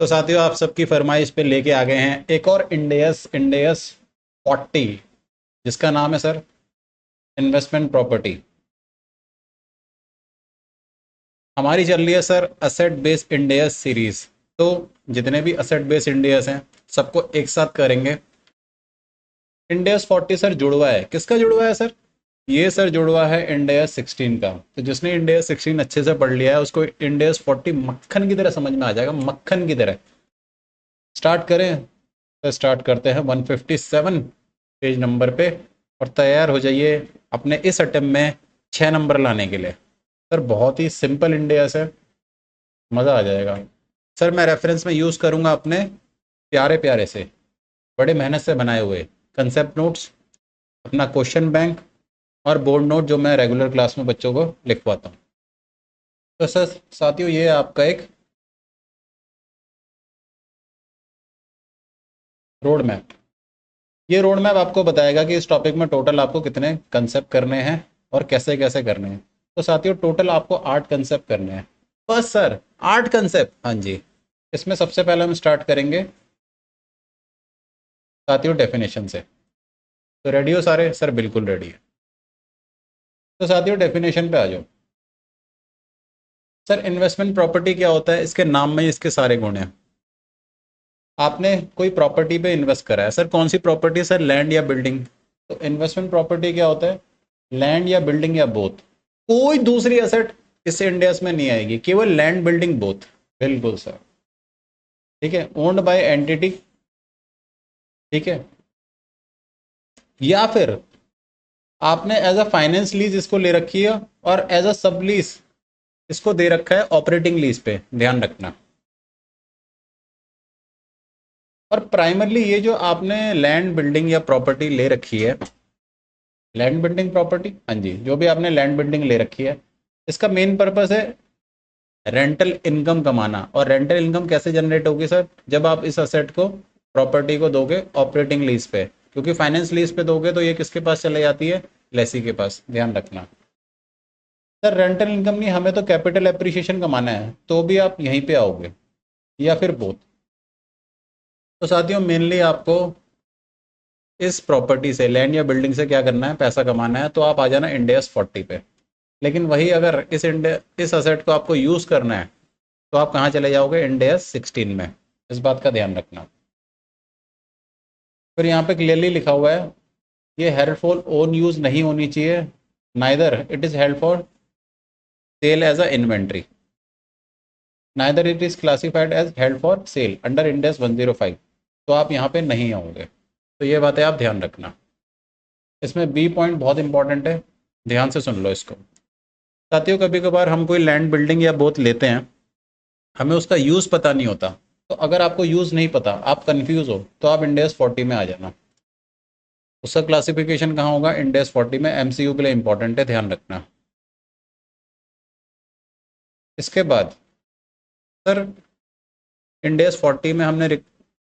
तो साथियों आप सबकी फरमाइश पे लेके आ गए हैं एक और इंडेस इंडेस 40, जिसका नाम है सर इन्वेस्टमेंट प्रॉपर्टी। हमारी चल रही है सर असेट बेस्ड इंडेस सीरीज। तो जितने भी असेट बेस्ड इंडेस हैं सबको एक साथ करेंगे। इंडेस 40 सर जुड़वा है, किसका जुड़वा है सर? ये सर जुड़वा है इंडेस 16 का। तो जिसने इंडेस 16 अच्छे से पढ़ लिया है उसको इंडेस 40 मक्खन की तरह समझ में आ जाएगा, मक्खन की तरह। स्टार्ट करें? तो स्टार्ट करते हैं 157 पेज नंबर पे, और तैयार हो जाइए अपने इस अटेम्प्ट में 6 नंबर लाने के लिए। सर बहुत ही सिंपल इंडेक्स है, मज़ा आ जाएगा। सर मैं रेफरेंस में यूज़ करूँगा अपने प्यारे प्यारे से, बड़े मेहनत से बनाए हुए कंसेप्ट नोट्स, अपना क्वेश्चन बैंक और बोर्ड नोट जो मैं रेगुलर क्लास में बच्चों को लिखवाता हूँ। तो सर साथियों ये आपका एक रोड मैप, ये रोड मैप आपको बताएगा कि इस टॉपिक में टोटल आपको कितने कंसेप्ट करने हैं और कैसे कैसे करने हैं। तो साथियों टोटल आपको 8 कंसेप्ट करने हैं। बस सर 8 कंसेप्ट, हाँ जी। इसमें सबसे पहले हम स्टार्ट करेंगे साथियों डेफिनेशन से। तो रेडी हो सारे? सर बिल्कुल रेडी है। तो साथियों डेफिनेशन पे आ जाओ। सर इन्वेस्टमेंट प्रॉपर्टी क्या होता है? इसके नाम में ही इसके सारे गुण हैं। आपने कोई प्रॉपर्टी पे इन्वेस्ट करा है, सर कौन सी प्रॉपर्टी? सर लैंड या बिल्डिंग। तो इन्वेस्टमेंट प्रॉपर्टी क्या होता है? लैंड या बिल्डिंग या बोथ। कोई दूसरी एसेट इस इंडेक्स में नहीं आएगी, केवल लैंड बिल्डिंग बोथ। बिल्कुल सर, ठीक है। ओन्ड बाय एंटिटी, ठीक है। या फिर आपने एज अ फाइनेंस लीज इसको ले रखी है और एज अ सब लीज इसको दे रखा है ऑपरेटिंग लीज पे, ध्यान रखना। और प्राइमरली ये जो आपने लैंड बिल्डिंग या प्रॉपर्टी ले रखी है, लैंड बिल्डिंग प्रॉपर्टी, हाँ जी, जो भी आपने लैंड बिल्डिंग ले रखी है, इसका मेन पर्पस है रेंटल इनकम कमाना। और रेंटल इनकम कैसे जनरेट होगी सर? जब आप इस असेट को, प्रॉपर्टी को दोगे ऑपरेटिंग लीज पे, क्योंकि फाइनेंस लीज पे दोगे तो ये किसके पास चले जाती है? लेसी के पास, ध्यान रखना। सर रेंटल इनकम नहीं, हमें तो कैपिटल एप्रिसिएशन कमाना है, तो भी आप यहीं पे आओगे, या फिर बोथ। तो साथियों मेनली आपको इस प्रॉपर्टी से, लैंड या बिल्डिंग से क्या करना है? पैसा कमाना है। तो आप आ जाना इंडेस 40 पे। लेकिन वही अगर इस असेट को आपको यूज़ करना है तो आप कहाँ चले जाओगे? इंडेस 16 में। इस बात का ध्यान रखना। फिर यहाँ पे क्लियरली लिखा हुआ है ये हेल्ड फॉर ओन यूज़ नहीं होनी चाहिए, neither it is held for sale as a inventory, neither it is classified as held for sale under Ind AS 105। तो आप यहाँ पे नहीं आओगे। तो ये बातें आप ध्यान रखना। इसमें बी पॉइंट बहुत इंपॉर्टेंट है, ध्यान से सुन लो इसको। साथियों कभी कभार हम कोई लैंड बिल्डिंग या बोथ लेते हैं, हमें उसका यूज़ पता नहीं होता। तो अगर आपको यूज़ नहीं पता, आप कंफ्यूज हो, तो आप इंडेस 40 में आ जाना। उसका क्लासिफिकेशन कहाँ होगा? इंडेस 40 में। एमसीयू के लिए इंपॉर्टेंट है, ध्यान रखना। इसके बाद सर इंडेस 40 में हमने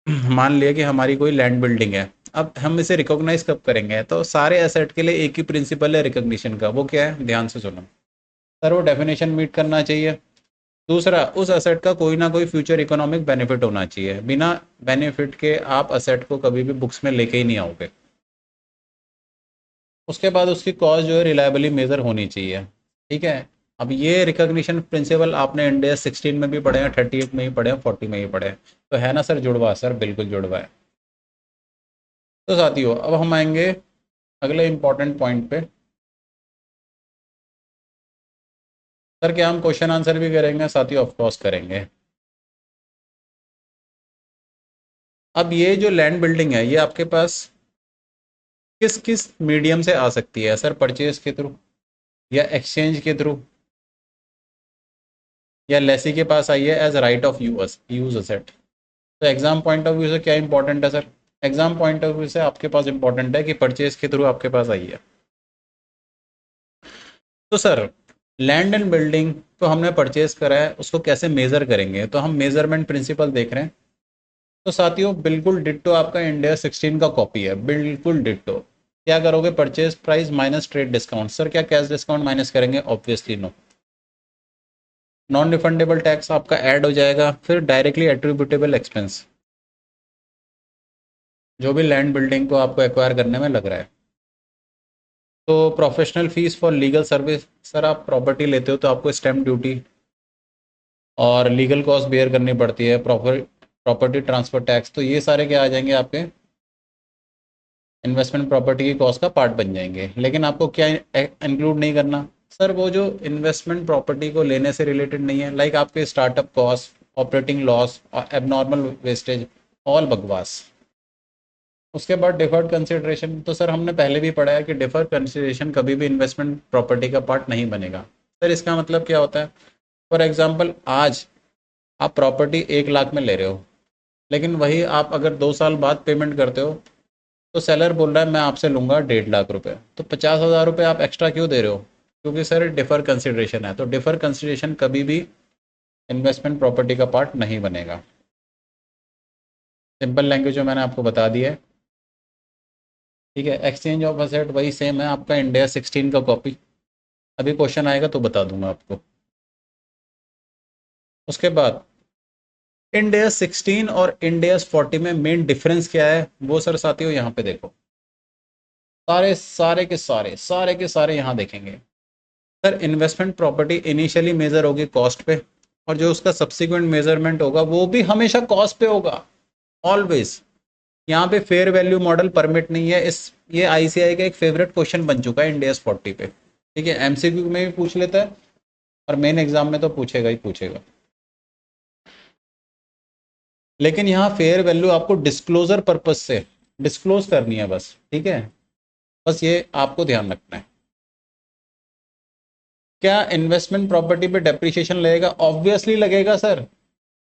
मान लिया कि हमारी कोई लैंड बिल्डिंग है। अब हम इसे रिकॉग्नाइज कब करेंगे? तो सारे एसेट के लिए एक ही प्रिंसिपल है रिकॉग्निशन का, वो क्या है? ध्यान से सुनो। सर वो डेफिनेशन मीट करना चाहिए। दूसरा, उस असेट का कोई ना कोई फ्यूचर इकोनॉमिक बेनिफिट होना चाहिए। बिना बेनिफिट के आप असेट को कभी भी बुक्स में लेके ही नहीं आओगे। उसके बाद उसकी कॉस्ट जो है रिलायबली मेजर होनी चाहिए, ठीक है। अब ये रिकॉग्निशन प्रिंसिपल आपने इंडेस 16 में भी पढ़े हैं, 38 में ही पढ़े हैं, 40 में ही पढ़े हैं। तो है ना सर जुड़वा? सर बिल्कुल जुड़वा है। तो साथियों अब हम आएंगे अगले इंपॉर्टेंट पॉइंट पे। सर क्या हम क्वेश्चन आंसर भी करेंगे? साथियों ऑफकोर्स करेंगे। अब ये जो लैंड बिल्डिंग है ये आपके पास किस किस मीडियम से आ सकती है? सर परचेज के थ्रू, या एक्सचेंज के थ्रू, या लेसी के पास आई है as right of use use asset. तो एग्जाम पॉइंट ऑफ व्यू से क्या इंपॉर्टेंट है sir? Exam point of view से आपके पास इंपॉर्टेंट है कि परचेज के थ्रू आपके पास आई है। तो सर लैंड एंड बिल्डिंग तो हमने परचेज करा है, उसको कैसे मेजर करेंगे? तो हम मेजरमेंट प्रिंसिपल देख रहे हैं। तो साथियों बिल्कुल डिट्टो आपका इंडिया 16 का कॉपी है, बिल्कुल डिट्टो। क्या करोगे? Purchase price minus trade discount. Sir क्या कैश डिस्काउंट माइनस करेंगे? Obviously no. Non refundable tax आपका ऐड हो जाएगा। फिर डायरेक्टली एट्रीब्यूटेबल एक्सपेंस, जो भी लैंड बिल्डिंग को आपको एक्वायर करने में लग रहा है। तो professional fees for legal service, sir आप प्रॉपर्टी लेते हो तो आपको स्टैम्प ड्यूटी और लीगल कॉस्ट बेयर करनी पड़ती है, प्रॉपर्टी ट्रांसफर टैक्स, तो ये सारे क्या आ जाएंगे आपके इन्वेस्टमेंट प्रॉपर्टी की कॉस्ट का पार्ट बन जाएंगे। लेकिन आपको क्या इंक्लूड नहीं करना, सर वो जो इन्वेस्टमेंट प्रॉपर्टी को लेने से रिलेटेड नहीं है, लाइक आपके स्टार्टअप कॉस्ट, ऑपरेटिंग लॉस और एबनॉर्मल वेस्टेज, ऑल बकवास। उसके बाद डिफर्ड कंसिडरेशन, तो सर हमने पहले भी पढ़ा है कि डिफर्ड कंसिडरेशन कभी भी इन्वेस्टमेंट प्रॉपर्टी का पार्ट नहीं बनेगा। सर इसका मतलब क्या होता है, फॉर एग्जांपल आज आप प्रॉपर्टी 1 लाख में ले रहे हो, लेकिन वही आप अगर 2 साल बाद पेमेंट करते हो तो सेलर बोल रहा है मैं आपसे लूँगा 1.5 लाख रुपए, तो 50,000 रुपये आप एक्स्ट्रा क्यों दे रहे हो? क्योंकि सर डिफर कंसिडरेशन है, तो डिफर कंसिडरेशन कभी भी इन्वेस्टमेंट प्रॉपर्टी का पार्ट नहीं बनेगा। सिंपल लैंग्वेज में मैंने आपको बता दिया है। ठीक है, एक्सचेंज ऑफ असेट वही सेम है आपका, इंडिया 16 का कॉपी। अभी क्वेश्चन आएगा तो बता दूंगा आपको। उसके बाद इंडिया 16 और इंडिया 40 में मेन डिफरेंस क्या है वो सर साथियों यहाँ पे देखो, सारे सारे के सारे यहाँ देखेंगे। Sir investment property initially measure होगी कॉस्ट पे, और जो उसका सब्सिक्वेंट मेजरमेंट होगा वो भी हमेशा कॉस्ट पे होगा, ऑलवेज। यहाँ पे फेयर वैल्यू मॉडल परमिट नहीं है। इस ये आईसीआई का एक फेवरेट क्वेश्चन बन चुका है इंडिया 40 पे। ठीक है, एमसीक्यू में भी पूछ लेता है और मेन एग्जाम में तो पूछेगा ही पूछेगा। लेकिन यहाँ फेयर वैल्यू आपको डिस्क्लोजर पर्पज से डिस्क्लोज करनी है बस, ठीक है, बस ये आपको ध्यान रखना है। क्या इन्वेस्टमेंट प्रॉपर्टी पे डेप्रिसिएशन लगेगा? ऑब्वियसली लगेगा सर,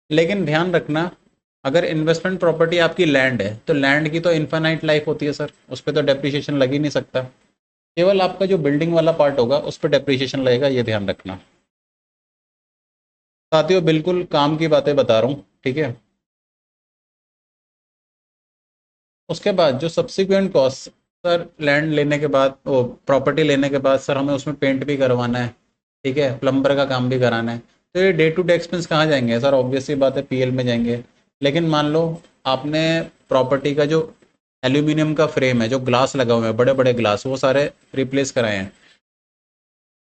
लेकिन ध्यान रखना अगर इन्वेस्टमेंट प्रॉपर्टी आपकी लैंड है तो लैंड की तो इन्फाइनाइट लाइफ होती है सर, उस पर तो डेप्रिसिएशन लग ही नहीं सकता। केवल आपका जो बिल्डिंग वाला पार्ट होगा उस पर डेप्रिसिएशन लगेगा, ये ध्यान रखना। साथियों बिल्कुल काम की बातें बता रहा हूँ, ठीक है। उसके बाद जो सब्सिक्वेंट कॉस्ट, सर लैंड लेने के बाद, वो प्रॉपर्टी लेने के बाद सर हमें उसमें पेंट भी करवाना है, ठीक है, प्लम्बर का काम भी कराना है, तो ये डे टू डे एक्सपेंस कहाँ जाएंगे सर? ऑब्वियसली बात है पीएल में जाएंगे। लेकिन मान लो आपने प्रॉपर्टी का जो एल्यूमिनियम का फ्रेम है, जो ग्लास लगा हुआ है, बड़े बड़े ग्लास, वो सारे रिप्लेस कराए हैं,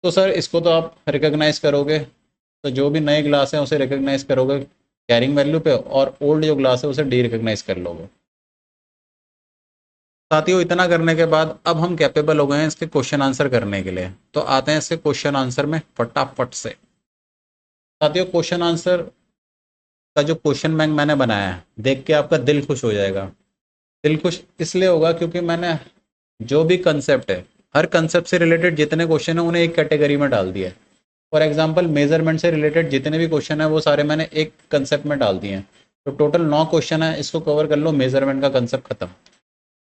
तो सर इसको तो आप रिकॉग्नाइज करोगे, तो जो भी नए ग्लास हैं उसे रिकॉग्नाइज करोगे कैरिंग वैल्यू पे, और ओल्ड जो ग्लास है उसे डी रिकॉग्नाइज कर लोगे। साथियों इतना करने के बाद अब हम कैपेबल हो गए हैं इसके क्वेश्चन आंसर करने के लिए, तो आते हैं इसके क्वेश्चन आंसर में फटाफट से। साथियों क्वेश्चन आंसर का जो क्वेश्चन बैंक मैंने बनाया है देख के आपका दिल खुश हो जाएगा। दिल खुश इसलिए होगा क्योंकि मैंने जो भी कंसेप्ट है, हर कंसेप्ट से रिलेटेड जितने क्वेश्चन है उन्हें एक कैटेगरी में डाल दिया है। फॉर एग्जाम्पल मेजरमेंट से रिलेटेड जितने भी क्वेश्चन है वो सारे मैंने एक कंसेप्ट में डाल दिए हैं। तो टोटल 9 क्वेश्चन है, इसको कवर कर लो, मेजरमेंट का कंसेप्ट खत्म।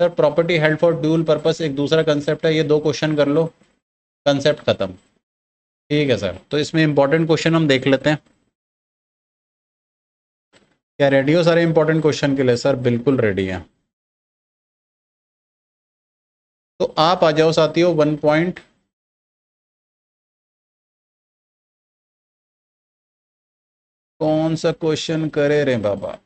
Sir property held for dual purpose एक दूसरा कंसेप्ट है, ये 2 क्वेश्चन कर लो, कंसेप्ट खत्म। ठीक है सर, तो इसमें इंपॉर्टेंट क्वेश्चन हम देख लेते हैं। क्या रेडी हो सारे इंपॉर्टेंट क्वेश्चन के लिए? सर बिल्कुल रेडी है। तो आप आ जाओ साथियों 1 पॉइंट, कौन सा क्वेश्चन करे रे बाबा।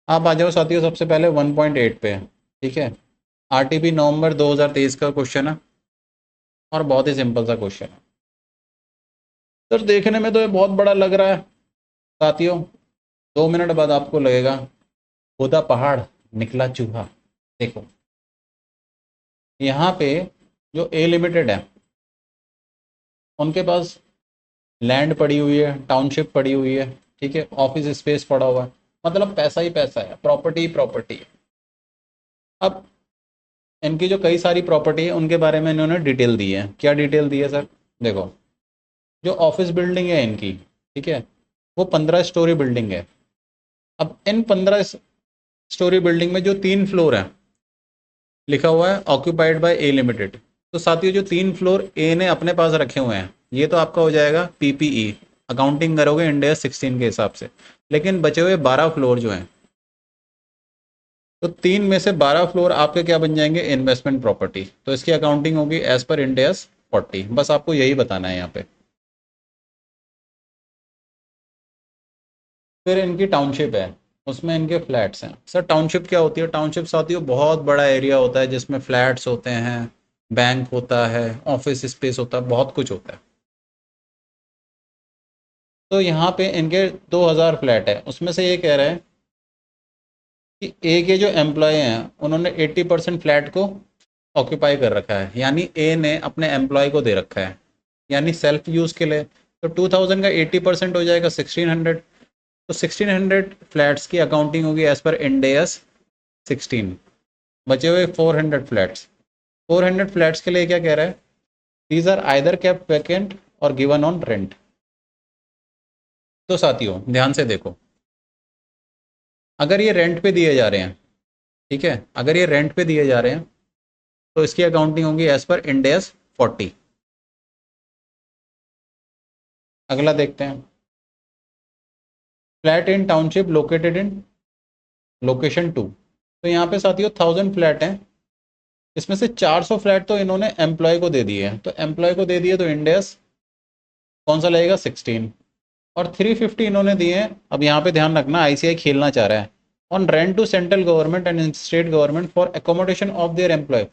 आप आ जाओ साथियों सबसे पहले 1.8 पे, ठीक है। आरटीपी नवंबर 2023 का क्वेश्चन है और बहुत ही सिंपल सा क्वेश्चन है। सर देखने में तो ये बहुत बड़ा लग रहा है साथियों, 2 मिनट बाद आपको लगेगा खुदा पहाड़ निकला चूहा। देखो यहाँ पे जो ए लिमिटेड है उनके पास लैंड पड़ी हुई है, टाउनशिप पड़ी हुई है, ठीक है, ऑफिस स्पेस पड़ा हुआ है, मतलब पैसा ही पैसा है, प्रॉपर्टी ही प्रॉपर्टी है। अब इनकी जो कई सारी प्रॉपर्टी है उनके बारे में इन्होंने डिटेल दी है। क्या डिटेल दी है सर? देखो जो ऑफिस बिल्डिंग है इनकी, ठीक है, वो 15 स्टोरी बिल्डिंग है। अब इन 15 स्टोरी बिल्डिंग में जो 3 फ्लोर है लिखा हुआ है ऑक्यूपाइड बाय ए लिमिटेड, तो साथियों जो 3 फ्लोर ए ने अपने पास रखे हुए हैं ये तो आपका हो जाएगा पीपीई, अकाउंटिंग करोगे इंडिया 16 के हिसाब से। लेकिन बचे हुए 12 फ्लोर जो हैं, तो 3 में से 12 फ्लोर आपके क्या बन जाएंगे? इन्वेस्टमेंट प्रॉपर्टी, तो इसकी अकाउंटिंग होगी एज पर इंडिया 40। बस आपको यही बताना है यहाँ पे। फिर इनकी टाउनशिप है, उसमें इनके फ्लैट्स हैं। सर टाउनशिप क्या होती है? टाउनशिप साथियों बहुत बड़ा एरिया होता है जिसमें फ्लैट्स होते हैं, बैंक होता है, ऑफिस स्पेस होता है, बहुत कुछ होता है। तो यहाँ पे इनके 2000 फ्लैट है, उसमें से ये कह रहे हैं कि ए के जो एम्प्लॉय हैं उन्होंने 80% फ्लैट को ऑक्यूपाई कर रखा है, यानी ए ने अपने एम्प्लॉय को दे रखा है, यानी सेल्फ यूज़ के लिए। तो 2000 का 80% हो जाएगा 1600। तो 1600 फ्लैट्स की अकाउंटिंग होगी एज पर इंड एस 16। बचे हुए 400 फ्लैट्स, 400 फ्लैट्स के लिए क्या कह रहा है? These are either kept vacant or given on rent. तो साथियों ध्यान से देखो, अगर ये रेंट पे दिए जा रहे हैं, ठीक है, अगर ये रेंट पे दिए जा रहे हैं तो इसकी अकाउंटिंग होगी एज पर इंड एस 40। अगला देखते हैं, flat in township located in location 2। तो यहाँ पे साथियों 1000 फ्लैट हैं, इसमें से 400 फ्लैट तो इन्होंने एम्प्लॉय को दे दिए हैं। तो एम्प्लॉय को दे दिए तो इंडेस कौन सा लगेगा? 16। और 350 इन्होंने दिए हैं। अब यहाँ पे ध्यान रखना, आईसीआई खेलना चाह रहा है, on rent to central government and state government for accommodation of their employ.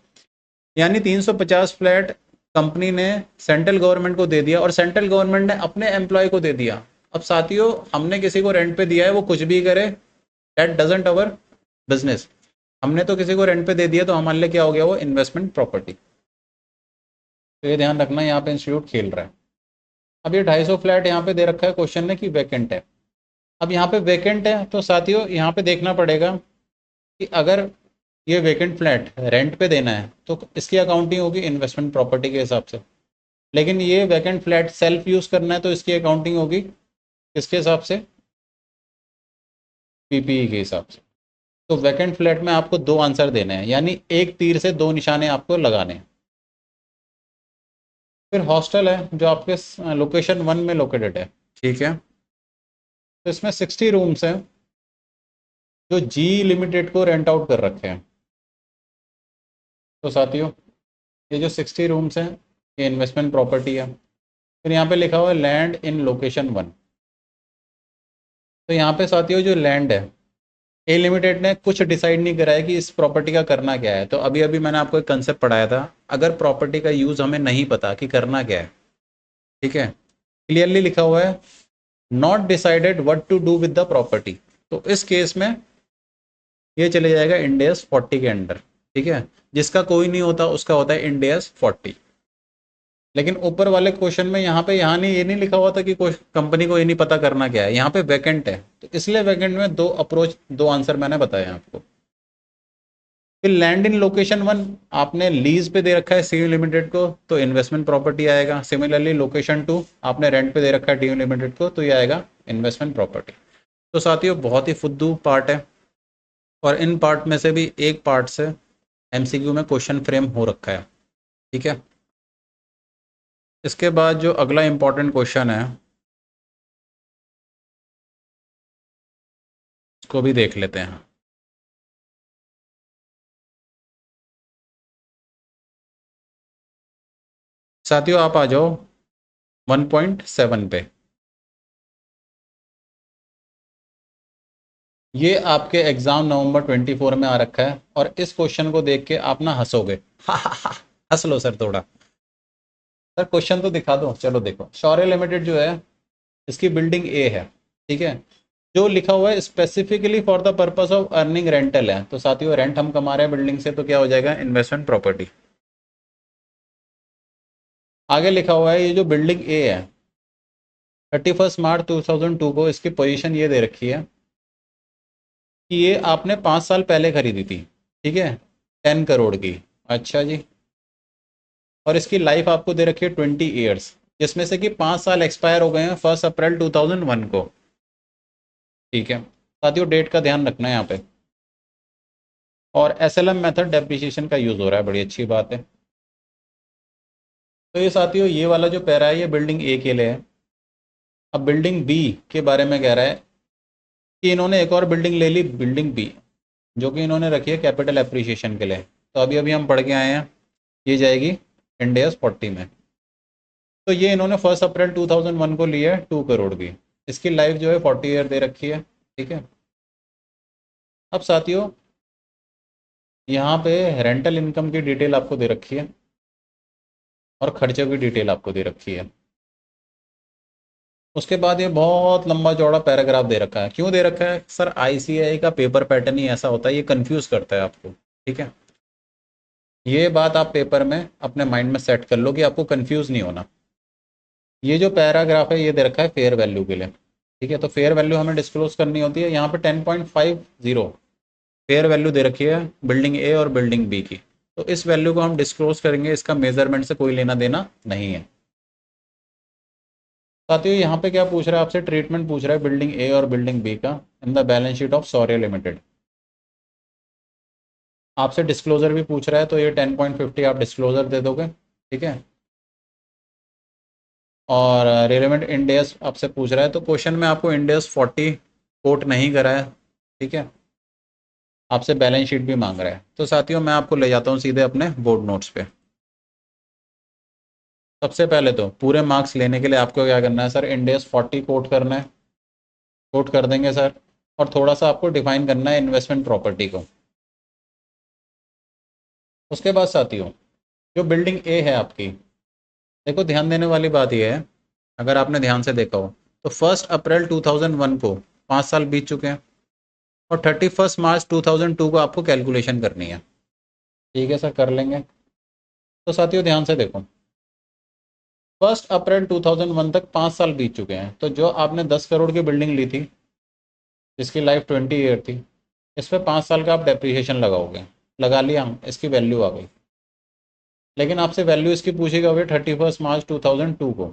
यानी 350 फ्लैट कंपनी ने सेंट्रल गवर्नमेंट को दे दिया और सेंट्रल गवर्नमेंट ने अपने एम्प्लॉय को दे दिया। अब साथियों हमने किसी को रेंट पे दिया है, वो कुछ भी करे, दैट डजेंट अवर बिजनेस। हमने तो किसी को रेंट पे दे दिया, तो हमारे लिए क्या हो गया? वो इन्वेस्टमेंट प्रॉपर्टी। तो ये ध्यान रखना, यहाँ पे इंस्टीट्यूट खेल रहा है। अब ये 250 फ्लैट यहाँ पे दे रखा है क्वेश्चन ने कि वैकेंट है। अब यहाँ पे वैकेंट है तो साथियों यहाँ पे देखना पड़ेगा कि अगर ये वैकेंट फ्लैट रेंट पे देना है तो इसकी अकाउंटिंग होगी इन्वेस्टमेंट प्रॉपर्टी के हिसाब से। लेकिन ये वैकेंट फ्लैट सेल्फ यूज़ करना है तो इसकी अकाउंटिंग होगी किसके हिसाब से? पीपीई के हिसाब से। तो वैकेंट फ्लैट में आपको दो आंसर देने हैं, यानी एक तीर से दो निशाने आपको लगाने हैं। फिर हॉस्टल है जो आपके लोकेशन 1 में लोकेटेड है, ठीक है। तो इसमें 60 रूम्स हैं जो जी लिमिटेड को रेंट आउट कर रखे हैं। तो साथियों ये जो 60 रूम्स हैं ये इन्वेस्टमेंट प्रॉपर्टी है। फिर यहाँ पे लिखा हुआ है लैंड इन लोकेशन 1। तो यहाँ पे साथियों जो लैंड है, ए लिमिटेड ने कुछ डिसाइड नहीं करा है कि इस प्रॉपर्टी का करना क्या है। तो अभी अभी मैंने आपको एक कंसेप्ट पढ़ाया था, अगर प्रॉपर्टी का यूज़ हमें नहीं पता कि करना क्या है, ठीक है, क्लियरली लिखा हुआ है not decided what to do with the property, तो इस केस में ये चले जाएगा इंड एस 40 के अंडर, ठीक है। जिसका कोई नहीं होता उसका होता है इंड एस 40। लेकिन ऊपर वाले क्वेश्चन में यहाँ पे यहाँ नहीं, ये नहीं लिखा हुआ था कि कंपनी को ये नहीं पता करना क्या है, यहाँ पे वैकेंट है, तो इसलिए वैकेंट में दो अप्रोच, दो आंसर मैंने बताया आपको। फिर लैंड इन लोकेशन 1 आपने लीज पे दे रखा है सी लिमिटेड को, तो इन्वेस्टमेंट प्रॉपर्टी आएगा। सिमिलरली लोकेशन 2 आपने रेंट पे दे रखा है डी लिमिटेड को, तो ये आएगा इन्वेस्टमेंट प्रॉपर्टी। तो साथियों बहुत ही फुद्दू पार्ट है, और इन पार्ट में से भी एक पार्ट से एमसीक्यू में क्वेश्चन फ्रेम हो रखा है, ठीक है। इसके बाद जो अगला इंपॉर्टेंट क्वेश्चन है उसको भी देख लेते हैं। साथियों आप आ जाओ 1.7 पे। ये आपके एग्जाम नवंबर 24 में आ रखा है, और इस क्वेश्चन को देख के आप ना हंसोगे। हंस लो सर थोड़ा। सर क्वेश्चन तो दिखा दो। चलो देखो, शौर्य लिमिटेड जो है इसकी बिल्डिंग ए है, ठीक है, जो लिखा हुआ है specifically for the purpose of earning rental है। तो साथियों रेंट हम कमा रहे हैं बिल्डिंग से, तो क्या हो जाएगा? Investment property. आगे लिखा हुआ है ये जो बिल्डिंग ए है 31 मार्च 2002 को इसकी पोजीशन ये दे रखी है कि ये आपने 5 साल पहले खरीदी थी, ठीक है, 10 करोड़ की। अच्छा जी। और इसकी लाइफ आपको दे रखी है 20 ईयर्स, जिसमें से कि 5 साल एक्सपायर हो गए हैं 1 अप्रैल 2001 को, ठीक है। साथियों डेट का ध्यान रखना है यहाँ पे। और एसएलएम मेथड डेप्रिसिएशन का यूज़ हो रहा है, बड़ी अच्छी बात है। तो ये साथियों ये वाला जो पैरा है ये बिल्डिंग ए के लिए है। अब बिल्डिंग बी के बारे में कह रहा है कि इन्होंने एक और बिल्डिंग ले ली, बिल्डिंग बी, जो कि इन्होंने रखी है कैपिटल एप्रिसिएशन के लिए। तो अभी अभी हम पढ़ के आए हैं, ये जाएगी इंड एस 40 में। तो ये इन्होंने 1 अप्रैल 2001 को लिया है 2 करोड़ की। इसकी लाइफ जो है 40 ईयर दे रखी है, ठीक है। अब साथियों यहाँ पे रेंटल इनकम की डिटेल आपको दे रखी है और खर्चों की डिटेल आपको दे रखी है। उसके बाद ये बहुत लंबा चौड़ा पैराग्राफ दे रखा है। क्यों दे रखा है सर? आईसीएआई का पेपर पैटर्न ही ऐसा होता है, ये कंफ्यूज करता है आपको, ठीक है। ये बात आप पेपर में अपने माइंड में सेट कर लो कि आपको कंफ्यूज नहीं होना। ये जो पैराग्राफ है ये दे रखा है फेयर वैल्यू के लिए, ठीक है। तो फेयर वैल्यू हमें डिस्क्लोज करनी होती है। यहाँ पे 10.50 फेयर वैल्यू दे रखी है बिल्डिंग ए और बिल्डिंग बी की। तो इस वैल्यू को हम डिस्क्लोज करेंगे, इसका मेजरमेंट से कोई लेना देना नहीं है। साथियों यहाँ पे क्या पूछ रहा है आपसे? ट्रीटमेंट पूछ रहा है बिल्डिंग ए और बिल्डिंग बी का in the balance sheet of सौर्य लिमिटेड। आपसे डिस्क्लोजर भी पूछ रहा है, तो ये 10.50 आप डिस्क्लोजर दे दोगे, ठीक है। और रिलेवेंट इंडेस आपसे पूछ रहा है, तो क्वेश्चन में आपको इंडेस 40 कोट नहीं करा है, ठीक है। आपसे बैलेंस शीट भी मांग रहा है। तो साथियों मैं आपको ले जाता हूँ सीधे अपने बोर्ड नोट्स पे। सबसे पहले तो पूरे मार्क्स लेने के लिए आपको क्या करना है सर? इंडेस 40 कोट करना है, कोट कर देंगे सर। और थोड़ा सा आपको डिफाइन करना है इन्वेस्टमेंट प्रॉपर्टी को। उसके बाद साथियों जो बिल्डिंग ए है आपकी, देखो ध्यान देने वाली बात यह है, अगर आपने ध्यान से देखा हो तो 1 अप्रैल 2001 को 5 साल बीत चुके हैं और 31 मार्च 2002 को आपको कैलकुलेशन करनी है, ठीक है सर, कर लेंगे। तो साथियों ध्यान से देखो, 1 अप्रैल 2001 तक 5 साल बीत चुके हैं। तो जो आपने 10 करोड़ की बिल्डिंग ली थी जिसकी लाइफ 20 ईयर थी, इस पर 5 साल का आप डेप्रीशिएशन लगाओगे, लगा लिया, हम इसकी वैल्यू आ गई। लेकिन आपसे वैल्यू इसकी पूछेगा हुआ 31 मार्च 2002 को,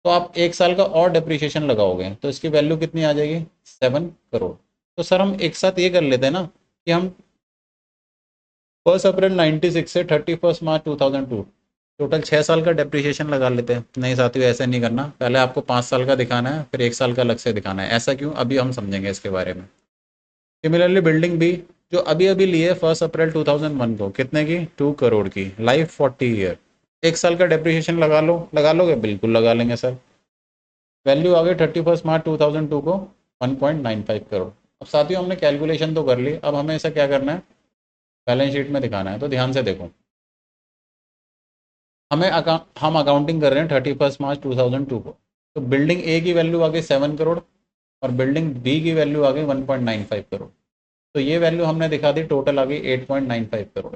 तो आप 1 साल का और डेप्रीशिएशन लगाओगे तो इसकी वैल्यू कितनी आ जाएगी? 7 करोड़। तो सर हम एक साथ ये कर लेते हैं ना कि हम 1 अप्रैल 96 से 31 मार्च 2002 टोटल 6 साल का डेप्रीशिएशन लगा लेते हैं। नहीं साथियों ऐसे नहीं करना, पहले आपको 5 साल का दिखाना है फिर 1 साल का अलग से दिखाना है। ऐसा क्यों? अभी हम समझेंगे इसके बारे में। सिमिलरली बिल्डिंग बी जो अभी अभी लिए 1 अप्रैल 2001 को, कितने की? 2 करोड़ की, लाइफ 40 ईयर, 1 साल का डेप्रीशिएशन लगा लो, लगा लोगे? बिल्कुल लगा लेंगे सर। वैल्यू आ गई 31 मार्च 2002 को 1.95 करोड़। अब साथियों हमने कैलकुलेशन तो कर ली, अब हमें ऐसा क्या करना है? बैलेंस शीट में दिखाना है। तो ध्यान से देखो, हम अकाउंटिंग कर रहे हैं 31 मार्च 2002 को। तो बिल्डिंग ए की वैल्यू आ गई 7 करोड़ और बिल्डिंग बी की वैल्यू आ गई 1.95 करोड़। तो ये वैल्यू हमने दिखा दी, टोटल आ गई 8.95 करोड़।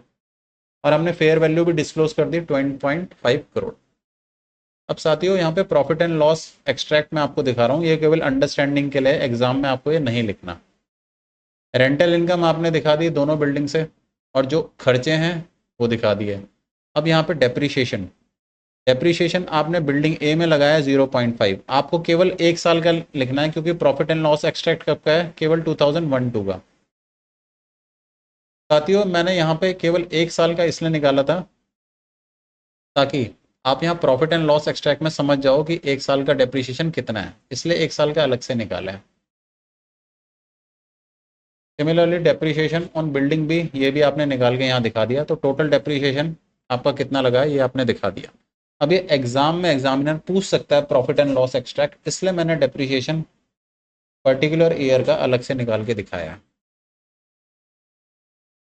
और हमने फेयर वैल्यू भी डिस्क्लोज कर दी 20.5 करोड़। अब साथियों यहाँ पे प्रॉफिट एंड लॉस एक्सट्रैक्ट में आपको दिखा रहा हूँ, ये केवल अंडरस्टैंडिंग के लिए, एग्जाम में आपको ये नहीं लिखना। रेंटल इनकम आपने दिखा दी दोनों बिल्डिंग से और जो खर्चे हैं वो दिखा दिए। अब यहाँ पे डेप्रीशिएशन, डेप्रीशिएशन आपने बिल्डिंग ए में लगाया 0.5, आपको केवल 1 साल का लिखना है क्योंकि प्रॉफिट एंड लॉस एक्सट्रैक्ट कब का है? केवल 2001-2 का। साथियों मैंने यहाँ पे केवल 1 साल का इसलिए निकाला था ताकि आप यहाँ प्रॉफिट एंड लॉस एक्सट्रैक्ट में समझ जाओ कि 1 साल का डेप्रीशिएशन कितना है, इसलिए 1 साल का अलग से निकाला है। सिमिलरली डेप्रीशिएशन ऑन बिल्डिंग भी, ये भी आपने निकाल के यहाँ दिखा दिया। तो टोटल डेप्रीशिएशन आपका कितना लगा है ये आपने दिखा दिया। अब ये एग्जाम में एग्जामिनर पूछ सकता है प्रॉफिट एंड लॉस एक्सट्रैक्ट, इसलिए मैंने डेप्रीशिएशन पर्टिकुलर ईयर का अलग से निकाल के दिखाया है।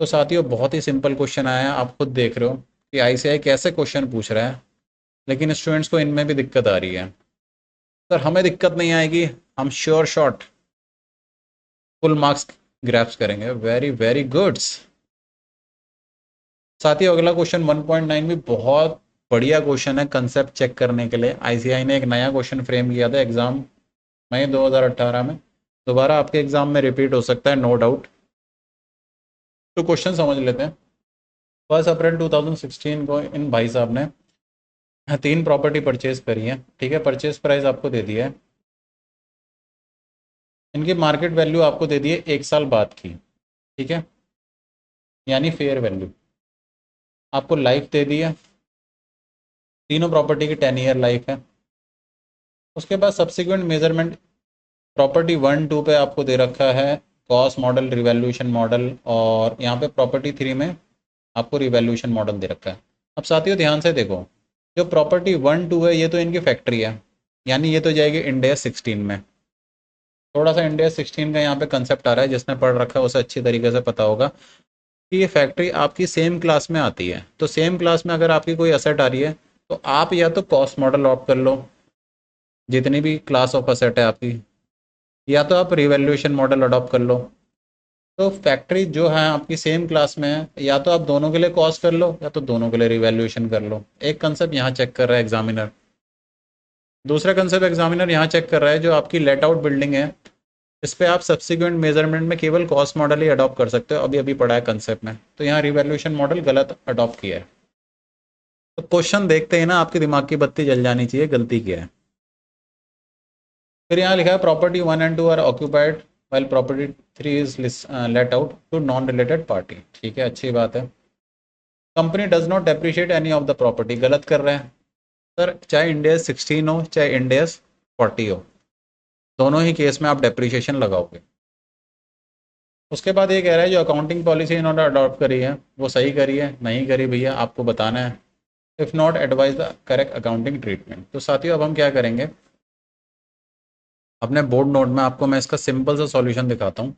तो साथियों बहुत ही सिंपल क्वेश्चन आया है, आप खुद देख रहे हो कि आईसीआई कैसे क्वेश्चन पूछ रहा है, लेकिन स्टूडेंट्स को इनमें भी दिक्कत आ रही है। सर हमें दिक्कत नहीं आएगी, हम sure shot full marks grabs करेंगे। Very very goods. साथियों अगला क्वेश्चन 1.9 भी बहुत बढ़िया क्वेश्चन है कंसेप्ट चेक करने के लिए। आईसीआई ने एक नया क्वेश्चन फ्रेम किया था एग्जाम मई 2018 में, दोबारा आपके एग्जाम में रिपीट हो सकता है, नो डाउट। तो क्वेश्चन समझ लेते हैं। 1 अप्रैल 2016 को इन भाई साहब ने 3 प्रॉपर्टी परचेज करी है, ठीक है। परचेज प्राइस आपको दे दिया है, इनकी मार्केट वैल्यू आपको दे दी है 1 साल बाद की, ठीक है, यानी फेयर वैल्यू। आपको लाइफ दे दी है, तीनों प्रॉपर्टी की 10 ईयर लाइफ है। उसके बाद सब्सिक्वेंट मेजरमेंट प्रॉपर्टी 1-2 पे आपको दे रखा है कॉस्ट मॉडल, रिवैल्यूएशन मॉडल, और यहाँ पे प्रॉपर्टी 3 में आपको रिवैल्यूएशन मॉडल दे रखा है। अब साथियों ध्यान से देखो, जो प्रॉपर्टी 1-2 है ये तो इनकी फैक्ट्री है, यानी ये तो जाएगी इंडिया 16 में। थोड़ा सा इंडिया 16 का यहाँ पे कंसेप्ट आ रहा है, जिसने पढ़ रखा है उसे अच्छी तरीके से पता होगा कि ये फैक्ट्री आपकी सेम क्लास में आती है। तो सेम क्लास में अगर आपकी कोई असेट आ रही है तो आप या तो कॉस्ट मॉडल ऑप्ट कर लो, जितनी भी क्लास ऑफ असेट है आपकी, या तो आप रिवैल्यूएशन मॉडल अडॉप्ट कर लो। तो फैक्ट्री जो है आपकी सेम क्लास में है, या तो आप दोनों के लिए कॉस्ट कर लो या तो दोनों के लिए रिवैल्यूएशन कर लो। एक कंसेप्ट यहाँ चेक कर रहा है एग्जामिनर। दूसरा कंसेप्ट एग्जामिनर यहाँ चेक कर रहा है जो आपकी लेट आउट बिल्डिंग है, इस पे आप सब्सिक्वेंट मेजरमेंट में केवल कॉस्ट मॉडल ही अडॉप्ट कर सकते हो, अभी अभी पढ़ा है कंसेप्ट में। तो यहाँ रिवैल्यूएशन मॉडल गलत अडॉप्ट किया है। तो क्वेश्चन देखते ही ना आपके दिमाग की बत्ती जल जानी चाहिए, गलती क्या है। फिर यहाँ लिखा है property 1 and 2 are occupied while property 3 is let out to non related party. ठीक है, अच्छी बात है। Company does not depreciate any of the property, गलत कर रहे हैं सर। चाहे इंडेस 16 हो चाहे इंडेस 40 हो, दोनों ही केस में आप डेप्रिशिएशन लगाओगे। उसके बाद ये कह रहा है जो अकाउंटिंग पॉलिसी इन्होंने अडॉप्ट करी है वो सही करी है नहीं करी, भैया आपको बताना है। If not advise the correct accounting treatment. तो साथियों अब हम क्या करेंगे, अपने बोर्ड नोट में आपको मैं इसका सिंपल सा सॉल्यूशन दिखाता हूँ।